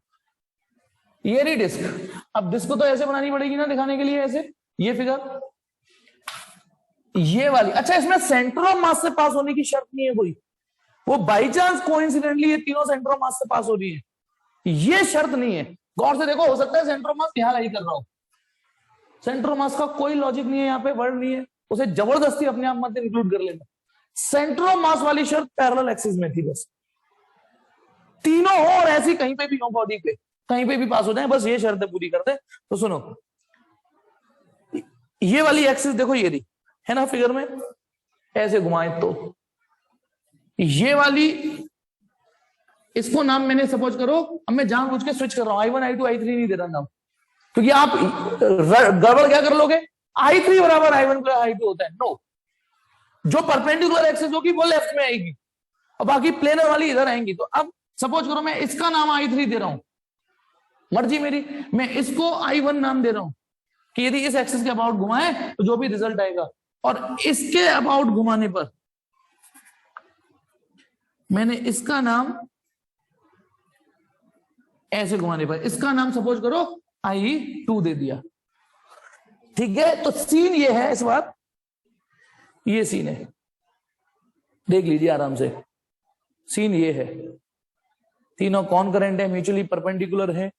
ये रही डिस्क। अब डिस्क को तो ऐसे बनानी पड़ेगी ना दिखाने के लिए, ऐसे ये फिगर ये वाली। अच्छा इसमें सेंटर ऑफ मास से पास होने की शर्त नहीं है कोई, वो बाई चांस कोइंसिडेंटली ये तीनों सेंटर ऑफ मास से पास हो रही है, ये शर्त नहीं है। गौर से देखो, हो सकता है सेंटर ऑफ मास यहां लाई कर रहा हो, सेंटर ऑफ मास का कोई लॉजिक नहीं है, यहाँ पे वर्ड नहीं है, उसे जबरदस्ती अपने आप मत इंक्लूड कर लेना। सेंटर ऑफ मास वाली शर्त पैरेलल एक्सिस में थी, बस तीनों हो और ऐसी कहीं पे भी हो बॉडी पे, कहीं पे भी पास हो जाए, बस ये शर्तें पूरी करते। तो सुनो, ये वाली एक्सिस देखो ये रही है ना फिगर में, ऐसे घुमाए तो ये वाली, इसको नाम मैंने सपोज करो, अब मैं जानबूझ के स्विच कर रहा हूं, I1 I2 I3 नहीं दे रहा नाम, क्योंकि आप गड़बड़ क्या कर लोगे, I3 बराबर I1 प्लस I2 होता है। नो, जो परपेंडिकुलर एक्सिस होगी वो लेफ्ट में आएगी और बाकी प्लेनर वाली इधर आएंगी। तो अब सपोज करो मैं इसका नाम I3 दे रहा हूं, मर्जी मेरी, मैं इसको I1 नाम दे रहा हूं कि यदि इस एक्सिस के अबाउट घुमाए तो जो भी रिजल्ट आएगा, और इसके अबाउट घुमाने पर मैंने इसका नाम, ऐसे घुमाने पर इसका नाम सपोज करो I2 दे दिया। ठीक है, तो सीन ये है इस बार, ये सीन है, देख लीजिए आराम से। सीन ये है, तीनों कॉनकरेंट है, म्यूचुअली परपेंडिकुलर है,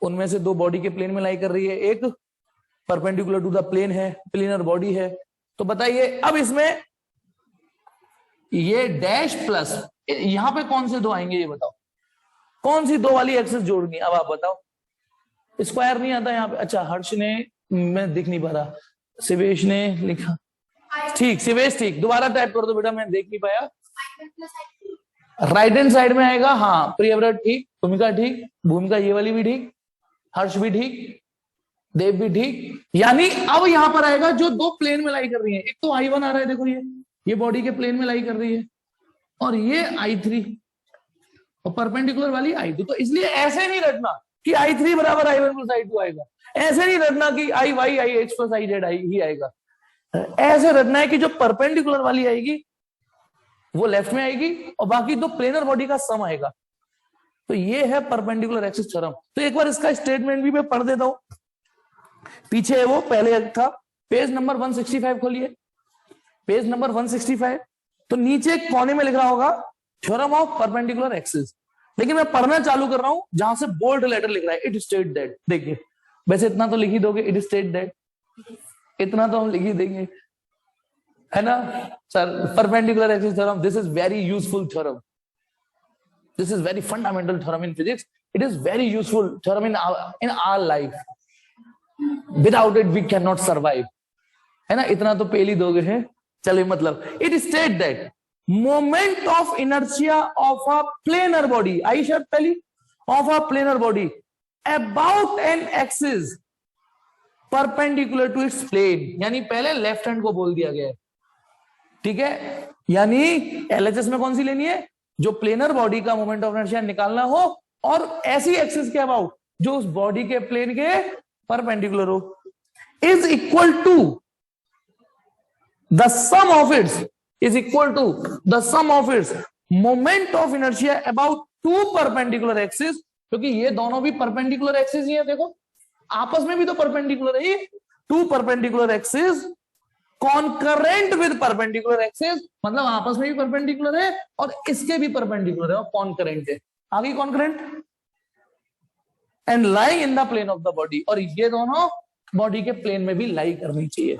उनमें से दो बॉडी के प्लेन में लाई कर रही है, एक परपेंडिकुलर टू द प्लेन है, प्लेनर बॉडी है। तो बताइए अब इसमें ये डैश प्लस यहां पे कौन से दो आएंगे, ये बताओ, कौन सी दो वाली एक्सिस जोड़नी, अब आप बताओ। स्क्वायर नहीं आता यहाँ पे, अच्छा हर्ष ने, मैं दिख नहीं पा रहा, शिवेश ने लिखा, ठीक शिवेश ठीक, दोबारा टाइप कर दो बेटा, मैं देख नहीं पाया। राइट हैंड साइड में आएगा, हाँ प्रियव्रत ठीक, भूमिका ठीक, भूमिका ये वाली भी ठीक, हर्ष भी ठीक, देव भी ठीक। यानी अब यहां पर आएगा जो दो प्लेन में लाई कर रही है, एक तो I1 आ रहा है, देखो ये बॉडी के प्लेन में लाई कर रही है, और ये I3 और परपेंडिकुलर वाली I2। तो इसलिए ऐसे नहीं रटना कि I3 बराबर I1 प्लस I2 आएगा, ऐसे नहीं रटना कि IY IH प्लस IZ ही आएगा। ऐसे रटना है कि जो परपेंडिकुलर वाली आएगी वो लेफ्ट में आएगी और बाकी दो प्लेनर बॉडी का सम आएगा। तो ये है परपेंडिकुलर एक्सिस थ्योरम। तो एक बार इसका स्टेटमेंट भी मैं पढ़ देता हूं, पीछे है वो, पहले था। पेज नंबर 165 खोलिए, पेज नंबर 165। तो नीचे एक कोने में लिख रहा होगा थ्योरम ऑफ परपेंडिकुलर एक्सिस, लेकिन मैं पढ़ना चालू कर रहा हूं जहां से बोल्ड लेटर लिख रहा है इट स्टेट दैट। देखिए वैसे इतना तो लिख ही दोगे, इट स्टेट दैट, इतना तो हम लिख ही देंगे, है ना sir. Perpendicular axis theorem, this is very useful theorem, this is very fundamental theorem in physics, it is very useful theorem in our life, without it we can not survive, है ना। इतना तो पहले ही दोगे हैं। चलिए, मतलब it state that moment of inertia of a planar body, आई शर्ट पहली, of a planar body about an axis perpendicular to its plane, यानी पहले लेफ्ट हैंड को बोल दिया गया है, ठीक है। यानी एलएचएस में कौन सी लेनी है, जो प्लेनर बॉडी का मोमेंट ऑफ इनर्शिया निकालना हो और ऐसी एक्सिस के अबाउट जो उस बॉडी के प्लेन के परपेंडिकुलर हो, is equal to the sum of its, is equal to the sum of its moment of inertia about two perpendicular axis, क्योंकि ये दोनों भी परपेंडिकुलर एक्सिस ही है, देखो आपस में भी तो परपेंडिकुलर है, two perpendicular axis concurrent with perpendicular axis, मतलब आपस में भी परपेंडिकुलर है और इसके भी परपेंडिकुलर है और कॉन्करेंट है, आगे concurrent, and lying in the plane of the body, और ये दोनों बॉडी के प्लेन में भी लाई करनी चाहिए।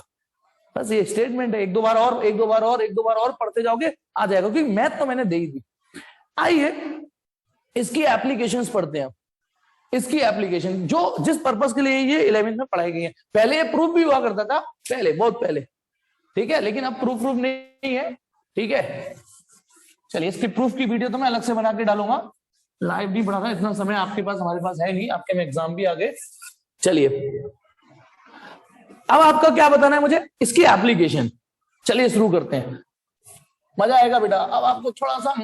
बस ये स्टेटमेंट है, एक दो बार और पढ़ते जाओगे आ जाएगा, क्योंकि मैथ तो मैंने दे ही दी। आइए इसकी एप्लीकेशंस पढ़ते हैं। इसकी एप्लीकेशन जो जिस पर्पस के लिए ये 11th में पढ़ाई गई है, पहले ये प्रूफ भी हुआ करता था, पहले बहुत पहले, ठीक है, लेकिन अब प्रूफ नहीं है, ठीक है। चलिए इसकी प्रूफ की वीडियो तो मैं अलग से बना के डालूंगा, लाइव नहीं पढ़ा था, इतना समय आपके पास हमारे पास है नहीं, आपके में एग्जाम भी आ गए। चलिए अब आपका क्या बताना है मुझे, इसकी एप्लीकेशन। चलिए शुरू करते हैं, मजा आएगा बेटा। अब आपको थोड़ा सा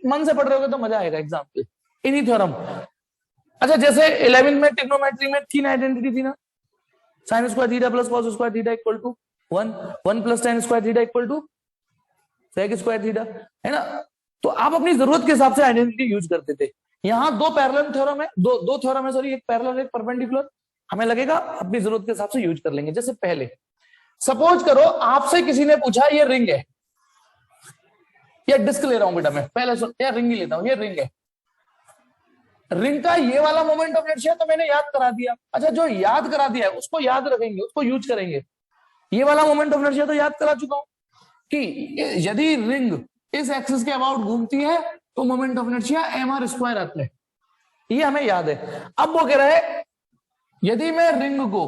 मन से पढ़ रहे होगे तो मजा आएगा एग्जाम पे, इन्हीं थ्योरम। अच्छा, जैसे 11th में ट्रिग्नोमेट्री में तीन आइडेंटिटी थी ना, sine square theta plus cos square theta equal to 1, 1 plus tan square theta equal to sec square theta, है ना। तो आप अपनी जरूरत के हिसाब से आइडेंटिटी यूज करते थे। यहाँ दो पैरेलल थ्योरम है, दो थ्योरम है, सॉरी, एक पैरेलल एक परपेंडिकुलर, हमें लगेगा अपनी जरूरत के हिसाब से यूज कर लेंगे। जैसे पहले सपोज करो आपसे किसी ने पूछा ये रिंग है, या डिस्क ले रहा हूं बेटा मैं, पहले यार रिंग ही लेता हूं, ये रिंग है, रिंग का ये वाला मोमेंट ऑफ इनर्शिया तो मैंने याद करा दिया। अच्छा, जो याद करा दिया है उसको याद रखेंगे, उसको यूज करेंगे। ये वाला मोमेंट ऑफ इनर्शिया तो याद करा चुका हूं कि यदि रिंग इस एक्सिस के अबाउट घूमती है तो moment of inertia mr square आता है, ये हमें याद है। अब वो कह रहा है यदि मैं रिंग को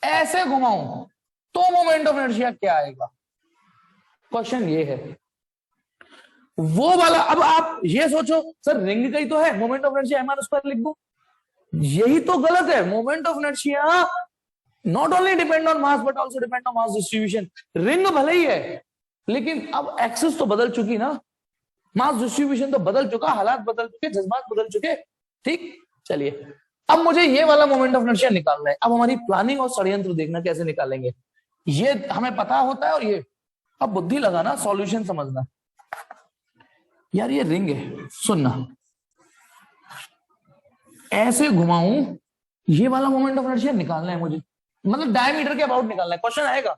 ऐसे घुमाऊं तो मोमेंट ऑफ इनर्शिया क्या आएगा, क्वेश्चन ये है वो वाला। अब आप ये सोचो सर रिंग का ही तो है, moment of inertia mr square लिख दो, यही तो गलत है। Moment of inertia not only depend on mass but also depend on mass distribution. Ring भले ही है लेकिन अब एक्सिस तो बदल चुकी ना, मास डिस्ट्रीब्यूशन तो बदल चुका, हालात बदल चुके, जज्बात बदल चुके, ठीक। चलिए अब मुझे ये वाला मोमेंट ऑफ इनर्शिया निकालना है। अब हमारी प्लानिंग और षड्यंत्र देखना कैसे निकालेंगे, ये हमें पता होता है। और ये अब बुद्धि लगाना, सॉल्यूशन समझना। यार ये रिंग है, सुनना, ऐसे घुमाऊं, ये वाला मोमेंट ऑफ इनर्शिया निकालना है मुझे, मतलब डायमीटर के अबाउट निकालना है। क्वेश्चन आएगा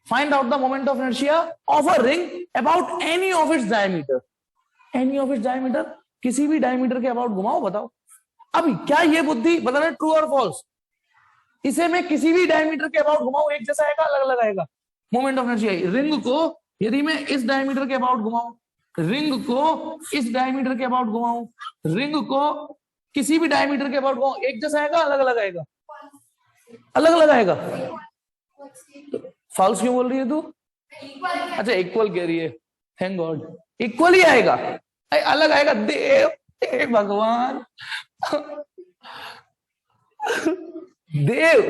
find out the moment of inertia of a ring about any of its diameter, any of its diameter, किसी भी डायमीटर के अबाउट घुमाओ, बताओ। अब क्या ये बुद्धि बताना ट्रू और फॉल्स, इसे मैं किसी भी डायमीटर के अबाउट घुमाऊं एक जैसा आएगा, अलग अलग आएगा मोमेंट ऑफ इनर्शिया। रिंग को यदि मैं इस डायमीटर के अबाउट घुमाऊं, रिंग को इस डायमीटर के अबाउट घुमाऊं, रिंग को किसी भी डायमीटर के अबाउट घुमाऊं, एक जैसा आएगा, अलग अलग आएगा, अलग अलग आएगा। फॉल्स क्यों बोल रही है तू? अच्छा इक्वल कह रही है, थैंक गॉड, इक्वल ही आएगा, अलग आएगा। देव, हे भगवान, देव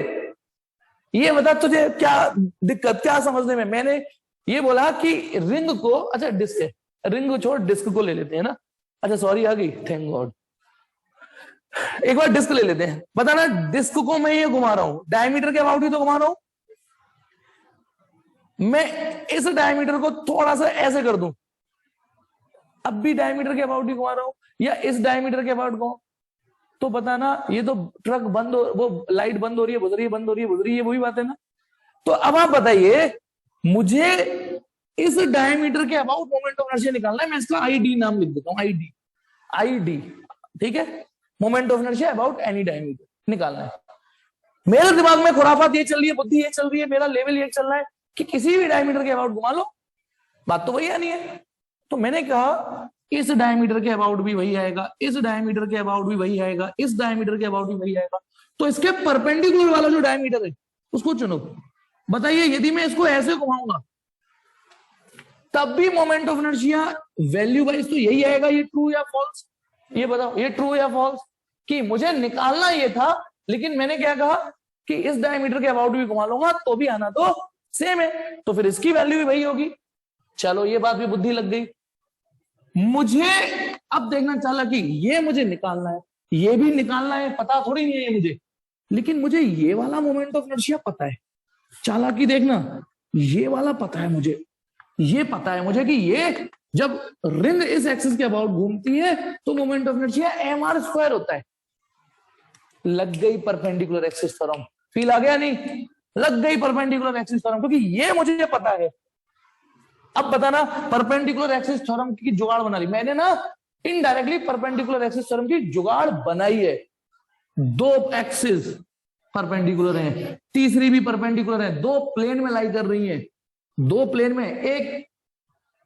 ये बता तुझे क्या दिक्कत, क्या समझने में। मैंने ये बोला कि रिंग को, अच्छा डिस्क है, रिंग को छोड़, डिस्क को ले लेते हैं ना। अच्छा सॉरी आ गई, थैंक गॉड। एक बार डिस्क ले लेते हैं। बताना डिस्क को मैं ये घुमा रहा हूं, डायमीटर के अबाउट ही तो घुमा रहा हूं। मैं इस डायमीटर को थोड़ा सा ऐसे कर दूं, अब भी डायमीटर के अबाउट ही घुमा रहा हूं, या इस डायमीटर के अबाउट को, तो बताना ये तो ट्रक बंद हो, वो लाइट बंद हो रही है, बुझ रही है, बंद हो रही है, बुझ रही है, वही बात है ना। तो अब आप बताइए, मुझे इस डायमीटर के अबाउट मोमेंट ऑफ इनर्शिया निकालना है। मैं इसका आईडी नाम लिख देता हूं, आईडी, आईडी, ठीक है। Moment of inertia about any diameter निकालना है। मेरे दिमाग में खुराफात ये चल रही है, बुद्धि ये चल रही है, मेरा लेवल ये चल रहा है कि किसी भी डायमीटर के अबाउट घुमा लो, बात तो वही आनी है। तो मैंने कहा इस डायमीटर के अबाउट भी वही आएगा, इस डायमीटर के अबाउट भी वही आएगा, इस डायमीटर के अबाउट भी वही आएगा। तो इसके परपेंडिकुलर वाला जो डायमीटर है उसको चुनो। बताइए यदि मैं इसको ऐसे घुमाऊंगा तब भी moment of inertia value wise तो यही आएगा। ये ट्रू या फॉल्स, ये बताओ, ये ट्रू या फॉल्स। कि मुझे निकालना ये था, लेकिन मैंने क्या कहा कि इस डायमीटर के अबाउट भी घुमा लूंगा तो भी आना तो सेम है, तो फिर इसकी वैल्यू भी वही होगी। चलो ये बात भी बुद्धि लग गई। मुझे अब देखना चला कि ये मुझे निकालना है, ये भी निकालना है, पता थोड़ी नहीं है मुझे, लेकिन मुझे ये वाला मोमेंट ऑफ इनर्शिया पता है। चालाकी देखना, ये वाला पता है मुझे, ये पता है मुझे कि ये जब रिंग इस एक्सिस के अबाउट घूमती है तो मोमेंट ऑफ इनर्शिया mr² होता है। लग गई परपेंडिकुलर एक्सिस थ्योरम, फील आ गया नहीं? लग गई परपेंडिकुलर एक्सिस थ्योरम, क्योंकि ये मुझे पता है। अब बताना परपेंडिकुलर एक्सिस थ्योरम की जुगाड़ बना ली मैंने ना, इनडायरेक्टली परपेंडिकुलर एक्सिस थ्योरम की जुगाड़ बनाई है। दो एक्सिस परपेंडिकुलर हैं, तीसरी भी परपेंडिकुलर है, दो प्लेन में लाई कर रही हैं, दो प्लेन में, एक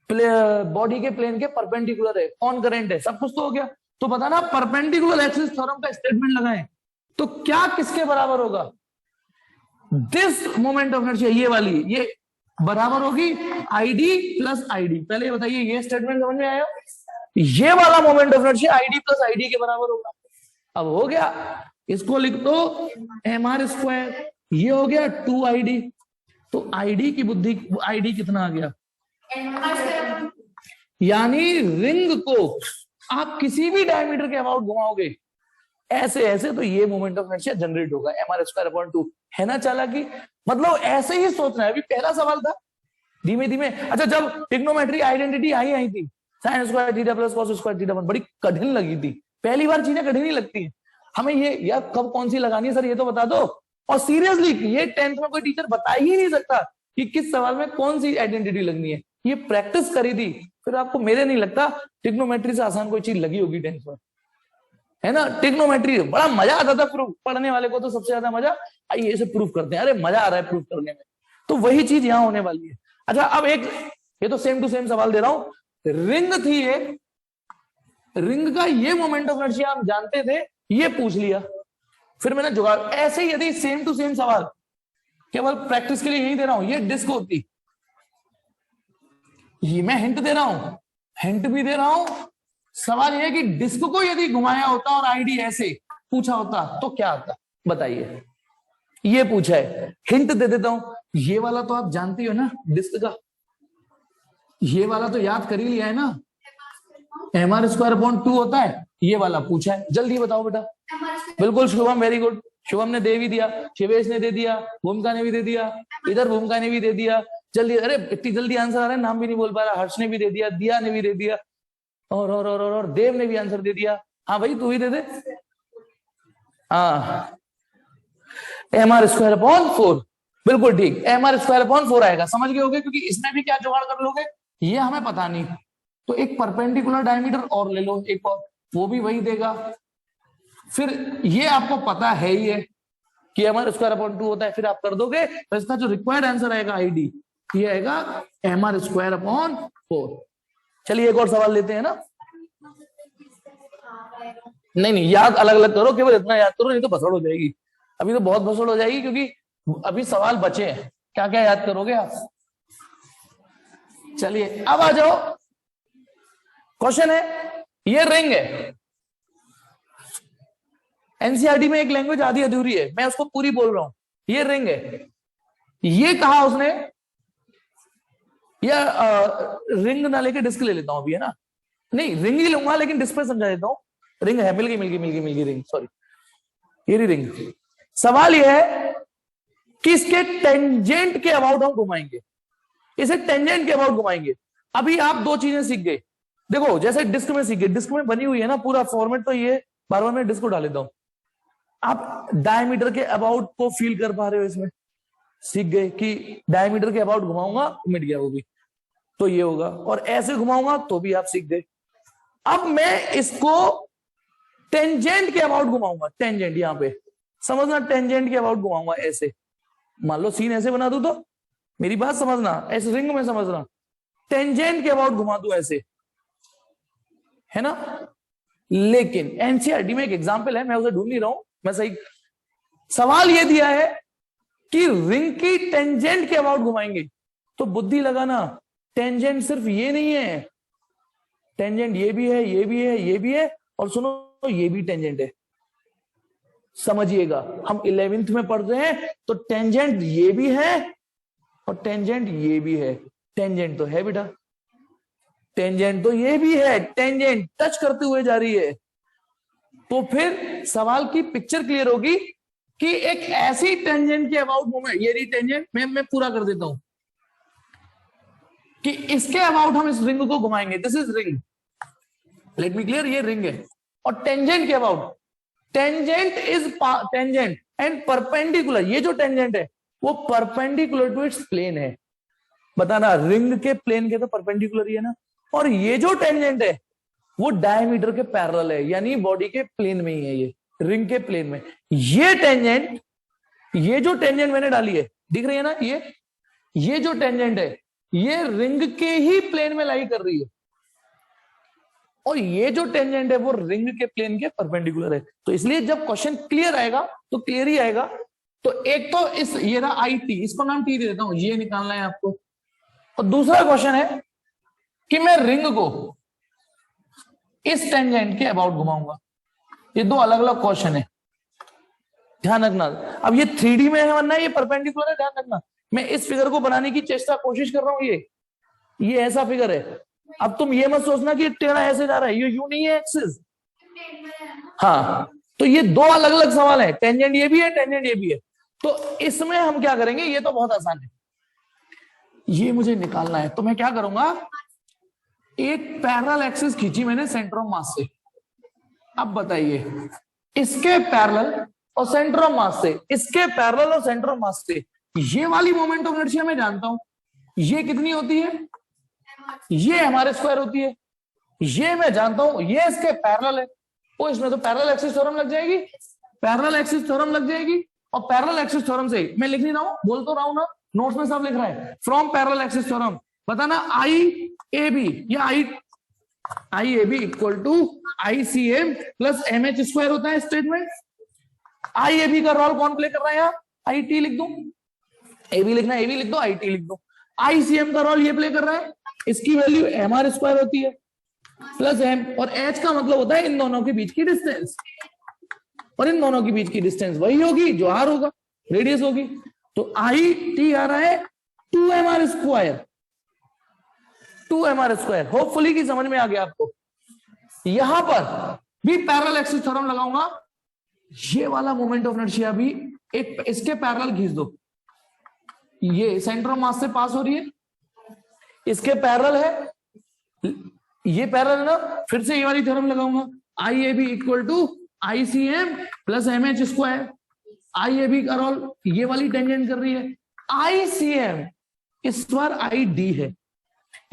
बॉडी के प्लेन के परपेंडिकुलर है, ऑन करेंट है, सब कुछ तो हो गया। तो बताना परपेंडिकुलर एक्सिस थ्योरम का स्टेटमेंट लगाएं तो क्या किसके बराबर होगा? दिस मोमेंट ऑफ इनर्शिया, ये वाली, ये बराबर होगी आईडी प्लस आईडी। पहले ये बताइए, ये स्टेटमेंट समझ में आया? ये वाला moment of inertia ID plus ID के बराबर होगा। अब हो गया, इसको लिख दो mr², ये हो गया 2id। तो आईडी की बुद्धि, आईडी कितना आ गया? यानी रिंग को आप किसी भी डायमीटर के अबाउट घुमाओगे ऐसे ऐसे, तो ये मोमेंट ऑफ इनर्शिया जनरेट होगा mr²/2। है ना चालाकी? मतलब ऐसे ही सोचना है। अभी पहला सवाल था, धीमे धीमे। अच्छा, जब ट्रिग्नोमेट्री आइडेंटिटी आई थी, sin² θ + cos² θ1, बड़ी कठिन लगी थी। पहली बार चीजें कठिन ही लगती है हमें। ये यार कब कौन सी लगानी है सर, ये तो बता दो। और सीरियसली ये 10th में कोई टीचर बता ही नहीं सकता कि किस सवाल में कौन सी आइडेंटिटी लगनी है। ये प्रैक्टिस करी थी, फिर आपको मेरे नहीं लगता ट्रिग्नोमेट्री से आसान कोई चीज लगी होगी 10th में, है ना। ट्रिग्नोमेट्री बड़ा मजा आता था प्रूफ पढ़ने वाले को, तो सबसे ज्यादा मजा आइए इसे प्रूफ करते हैं, अरे मजा आ रहा है प्रूफ करने में। तो वही चीज यहां होने वाली है। अच्छा, अब एक, ये तो सेम टू सेम सवाल दे रहा हूं। रिंग थी ये, रिंग का ये मोमेंट ऑफ इनर्शिया हम जानते थे, ये पूछ लिया, फिर मैंने जुगाड़। ऐसे ही यदि सेम टू सेम सवाल, केवल प्रैक्टिस के लिए यही दे रहा हूं, ये डिस्क होती, ये मैं हिंट दे रहा हूं, हिंट भी दे रहा हूं। सवाल यह है कि डिस्क को यदि घुमाया होता और आईडी ऐसे पूछा होता तो क्या आता? बताइए, ये पूछा है, हिंट दे देता हूं। ये वाला तो आप जानती हो ना डिस्क का, ये वाला तो याद कर ही लिया है ना, mr²/2 होता है। ये वाला पूछा है, जल्दी बताओ बेटा। बिल्कुल शुभम, वेरी गुड। शुभम ने दे भी दिया, शिवेश ने दे दिया, भूमिका ने भी दे दिया, इधर भूमिका ने भी दे दिया। जल्दी, अरे इतनी जल्दी आंसर आ रहा है, नाम भी नहीं बोल पा रहा। हर्ष ने भी दे दिया, दिया ने भी दे दिया, और देव ने भी आंसर दे दिया। हाँ भाई तू ही दे दे। हाँ, mr²/4, बिल्कुल ठीक, mr²/4 आएगा। समझ गए होगे, क्योंकि इसमें भी क्या जुगाड़ कर लोगे ये हमें पता नहीं। तो एक परपेंडिकुलर डायमीटर और ले लो, एक और, वो भी वही देगा। फिर ये आपको पता है ही है कि mr²/2 होता है, फिर आप कर दोगे तो इसका जो रिक्वायर्ड आंसर आएगा आईडी, ये आएगा mr²/4। चलिए एक और सवाल लेते हैं ना। नहीं, याद अलग अलग करो, केवल इतना याद करो, नहीं तो भसड़ हो जाएगी। अभी तो बहुत भसड़ हो जाएगी, क्योंकि अभी सवाल बचे हैं। क्या क्या याद करोगे आप? चलिए अब आ जाओ, क्वेश्चन है, ये रिंग है। एनसीईआरटी में एक लैंग्वेज आधी अधूरी है, मैं उसको पूरी बोल रहा हूं। ये रिंग है, ये कहा उसने, या रिंग ना लेके डिस्क ले लेता हूं अभी, है ना, नहीं रिंग ही लूंगा लेकिन डिस्क पे समझा देता हूं। रिंग है, मिल गई रिंग, सॉरी ये रही रिंग। सवाल यह है कि इसके टेंजेंट के अबाउट हम घुमाएंगे, इसे टेंजेंट के अबाउट घुमाएंगे। अभी आप दो चीजें सीख गए, देखो जैसे डिस्क में सीख गए, डिस्क में बनी हुई है ना पूरा फॉर्मेट, तो ये बार बार मैं डिस्क को डाल देता हूं। आप डायमीटर के अबाउट को फील कर पा रहे हो, इसमें सीख गए कि डायमीटर के अबाउट घुमाऊंगा, मिट गया वो भी, तो ये होगा, और ऐसे घुमाऊंगा तो भी आप सीख गए। अब मैं इसको टेंजेंट के अबाउट घुमाऊंगा, टेंजेंट यहां पे समझना, टेंजेंट के अबाउट घुमाऊंगा ऐसे, मान लो सीन ऐसे बना दूं तो मेरी बात समझना, ऐसे रिंग में समझना, टेंजेंट के अबाउट घुमा दूं ऐसे, है ना। लेकिन एनसीईआरटी में एक एग्जांपल है, मैं उसे ढूंढ नहीं रहा हूं, मैं सही, सवाल ये दिया है कि रिंग की टेंजेंट के अबाउट घुमाएंगे, तो बुद्धि लगाना, टेंजेंट सिर्फ ये नहीं है, टेंजेंट ये भी है, ये भी है, ये भी है, और सुनो ये भी टेंजेंट है। समझिएगा, हम 11th में पढ़ रहे हैं, तो टेंजेंट ये भी है और टेंजेंट ये भी है, टेंजेंट तो है बेटा, टेंजेंट तो ये भी है, टेंजेंट टच करते हुए जा रही है। तो फिर सवाल की पिक्चर क्लियर होगी कि एक ऐसी टेंजेंट के अबाउट मूवमेंट, ये रही टेंजेंट, मैं पूरा कर देता हूं कि इसके अबाउट हम इस रिंग को घुमाएंगे, this is ring, let me clear, ये रिंग है, और टेंजेंट के about, tangent is tangent and perpendicular, ये जो टेंजेंट है वो परपेंडिकुलर टू इट्स प्लेन है, बताना रिंग के प्लेन के तो परपेंडिकुलर ही है ना, और ये जो टेंजेंट है वो डायमीटर के पैरेलल है, यानी बॉडी के प्लेन में ही है, ये रिंग के प्लेन में। ये टेंजेंट, ये जो टेंजेंट मैंने डाली है दिख रही है ना, ये जो टेंजेंट है ये रिंग के ही प्लेन में लाई कर रही है, और ये जो टेंजेंट है वो रिंग के प्लेन के परपेंडिकुलर है। तो इसलिए जब क्वेश्चन क्लियर आएगा तो क्लियर ही आएगा। तो एक तो इस ये रहा आई टी, इसको नाम टी दे देता हूं, ये निकालना है आपको। और दूसरा क्वेश्चन है कि मैं रिंग को इस टेंजेंट के अबाउट घुमाऊंगा। ये दो अलग अलग क्वेश्चन है, ध्यान रखना। अब ये 3D में है वरना ये परपेंडिकुलर है, ध्यान रखना। मैं इस फिगर को बनाने की कोशिश कर रहा हूं, ये ऐसा फिगर है। अब तुम ये मत सोचना कि टेढ़ा ऐसे जा रहा है, ये यू नहीं है एक्सिस। हाँ, तो ये दो अलग अलग सवाल है, टेंजेंट ये भी है, टेंजेंट ये भी है। तो इसमें हम क्या करेंगे, ये तो बहुत आसान है, ये मुझे निकालना है। तो मैं क्या करूंगा, एक पैरेलल एक्सिस खींची मैंने सेंटर ऑफ मास से। अब बताइए, इसके पैरेलल और सेंटर ऑफ मास से, इसके पैरेलल और सेंटर ऑफ मास से ये वाली मोमेंट ऑफ इनर्शिया मैं जानता हूं, ये कितनी होती है, ये हमारे स्क्वायर होती है, ये मैं जानता हूं, ये इसके पैरेलल है। तो इसमें तो पैरेलल एक्सिस थ्योरम लग जाएगी, पैरेलल एक्सिस थ्योरम लग जाएगी। और पैरेलल एक्सिस थ्योरम से मैं लिख नहीं रहा हूं, बोल तो रहा हूं ना, नोट्स में सब लिख रहा है, फ्रॉम पैरेलल एक्सिस थ्योरम बताना आई ए बी या I A B equal to I C M plus M H square होता है स्टेटमेंट। आई ए बी का रोल कौन प्ले कर रहा है यहाँ, आई टी लिख दो, ए बी लिखना, ए बी लिख दो, आई टी लिख दो। आई सी एम का रोल ये प्ले कर रहा है, इसकी वैल्यू एम आर स्क्वायर होती है प्लस एम, और एच का मतलब होता है इन दोनों के बीच की डिस्टेंस, और इन दोनों के बीच की डिस्टेंस वही होगी जो आर होगा, रेडियस होगी। तो आई टी आ रहा है 2mr square, 2mr square. Hopefully की समझ में आ गया आपको। यहां पर भी पैरेलल एक्सिस थ्योरम लगाऊंगा, ये वाला मोमेंट ऑफ इनर्शिया भी एक इसके पैरेलल खींच दो, ये सेंटर ऑफ मास से पास हो रही है, इसके पैरेलल है, ये पैरेलल है ना, फिर से ये वाली थ्योरम लगाऊंगा, I A B equal to I C M plus M H square. I A B का रोल ये वाली टेंजेंट कर रही है, आई सी एम इस बार आई डी है,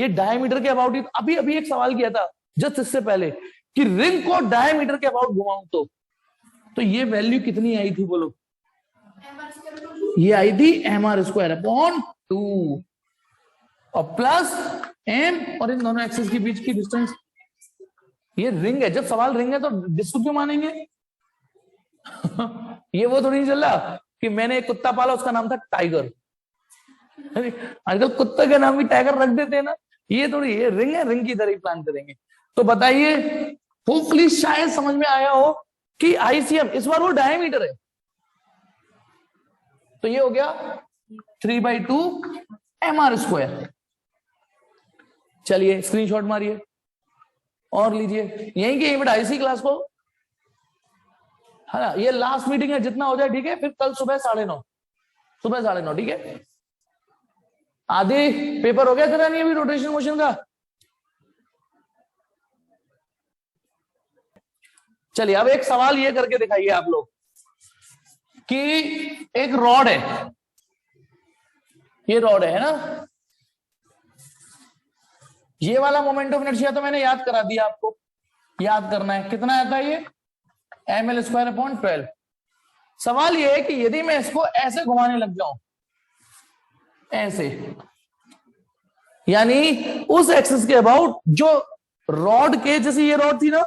ये डायमीटर के अबाउट। अभी अभी एक सवाल किया था जस्ट इससे पहले कि रिंग को डायमीटर के अबाउट घुमाऊं तो ये वैल्यू कितनी आई थी बोलो, ये आई थी एम आर स्क्वायर अपॉन 2 और प्लस एम, और इन दोनों एक्सिस के बीच की डिस्टेंस। ये रिंग है, जब सवाल रिंग है तो डिस्क क्यों मानेंगे ये वो थोड़ी नहीं चल रहा कि मैंने एक कुत्ता पाला उसका नाम था टाइगर, आजकल कुत्ते का नाम भी टाइगर रख देते हैं ना, ये थोड़ी, ये रिंग है, रिंग की तरह ही प्लान करेंगे। तो बताइए, होपफुली शायद समझ में आया हो कि आईसीएम इस बार वो डायमीटर है। तो ये हो गया 3/2 mr²। चलिए स्क्रीनशॉट मारिए और लीजिए, यहीं के बेटा इसी क्लास को, है ना। ये लास्ट मीटिंग है, जितना हो जाए ठीक है, फिर कल सुबह 9:30, सुबह 9:30, ठीक है। आधे पेपर हो गया तेरा नहीं अभी रोटेशन मोशन का? चलिए अब एक सवाल ये करके दिखाइए आप लोग कि एक रॉड है, ये रॉड है ना, ये वाला मोमेंट ऑफ इनर्शिया तो मैंने याद करा दिया आपको, याद करना है कितना आता है ये ml²/12। सवाल ये है कि यदि मैं इसको ऐसे घुमाने लग जाऊं, ऐसे, यानी उस एक्सिस के अबाउट जो रॉड के, जैसे ये रॉड थी ना,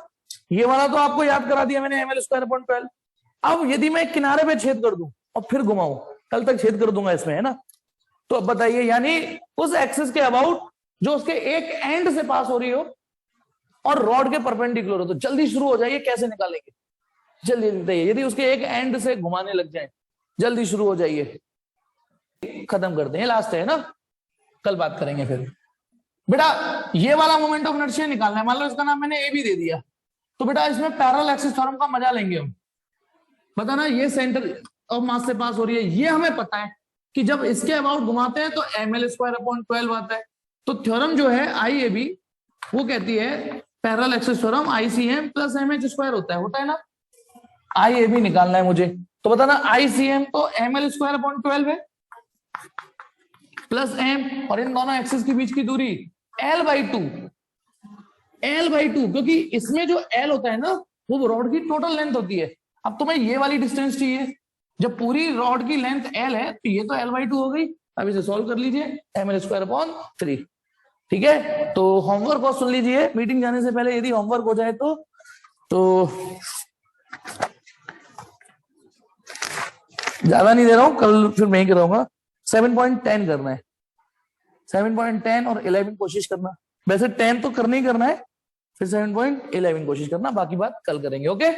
ये वाला तो आपको याद करा दिया मैंने ml²/12। अब यदि मैं किनारे पे छेद कर दूं और फिर घुमाऊं, कल तक छेद कर दूंगा इसमें, है ना। तो अब बताइए, यानी उस एक्सिस के अबाउट जो उसके एक एंड से पास हो रही हो और रॉड के परपेंडिकुलर हो, तो जल्दी शुरू हो जाइए, कैसे निकालेंगे, जल्दी बताइए। यदि उसके एक एंड से घुमाने लग जाए, जल्दी शुरू हो जाइए, खत्म करते हैं, लास्ट है ना, कल बात करेंगे फिर। बेटा ये वाला मोमेंट ऑफ इनर्शिया निकालना है, मान लो इसका नाम मैंने ए भी दे दिया, तो बेटा इसमें पैरेलल एक्सिस थ्योरम का मजा लेंगे हम। बताना ये सेंटर ऑफ मास से पास हो रही है, ये हमें पता है कि जब इसके अबाउट घुमाते हैं तो ml²/12 आता है। तो थ्योरम जो है IAB वो कहती है parallel axis theorem ICM + MH² होता है ना। IAB निकालना है मुझे, तो बताना ICM तो ml²/12 है प्लस m, और इन दोनों एक्सिस के बीच की दूरी l/2, क्योंकि इसमें जो l होता है ना वो रॉड की टोटल लेंथ होती है। अब तुम्हें ये वाली डिस्टेंस चाहिए, जब पूरी रॉड की लेंथ l है तो ये तो l/2 हो गई। अब इसे सॉल्व कर लीजिए, ml²/3, ठीक है। तो होमवर्क को सुन लीजिए मीटिंग जाने से पहले, यदि होमवर्क हो जाए तो ज्यादा नहीं दे रहा हूं, कल फिर मैं ही कराऊंगा। 7.10 करना है, 7.10 और 11 कोशिश करना, वैसे 10 तो करना ही करना है, फिर 7.11 कोशिश करना, बाकी बात कल करेंगे, ओके।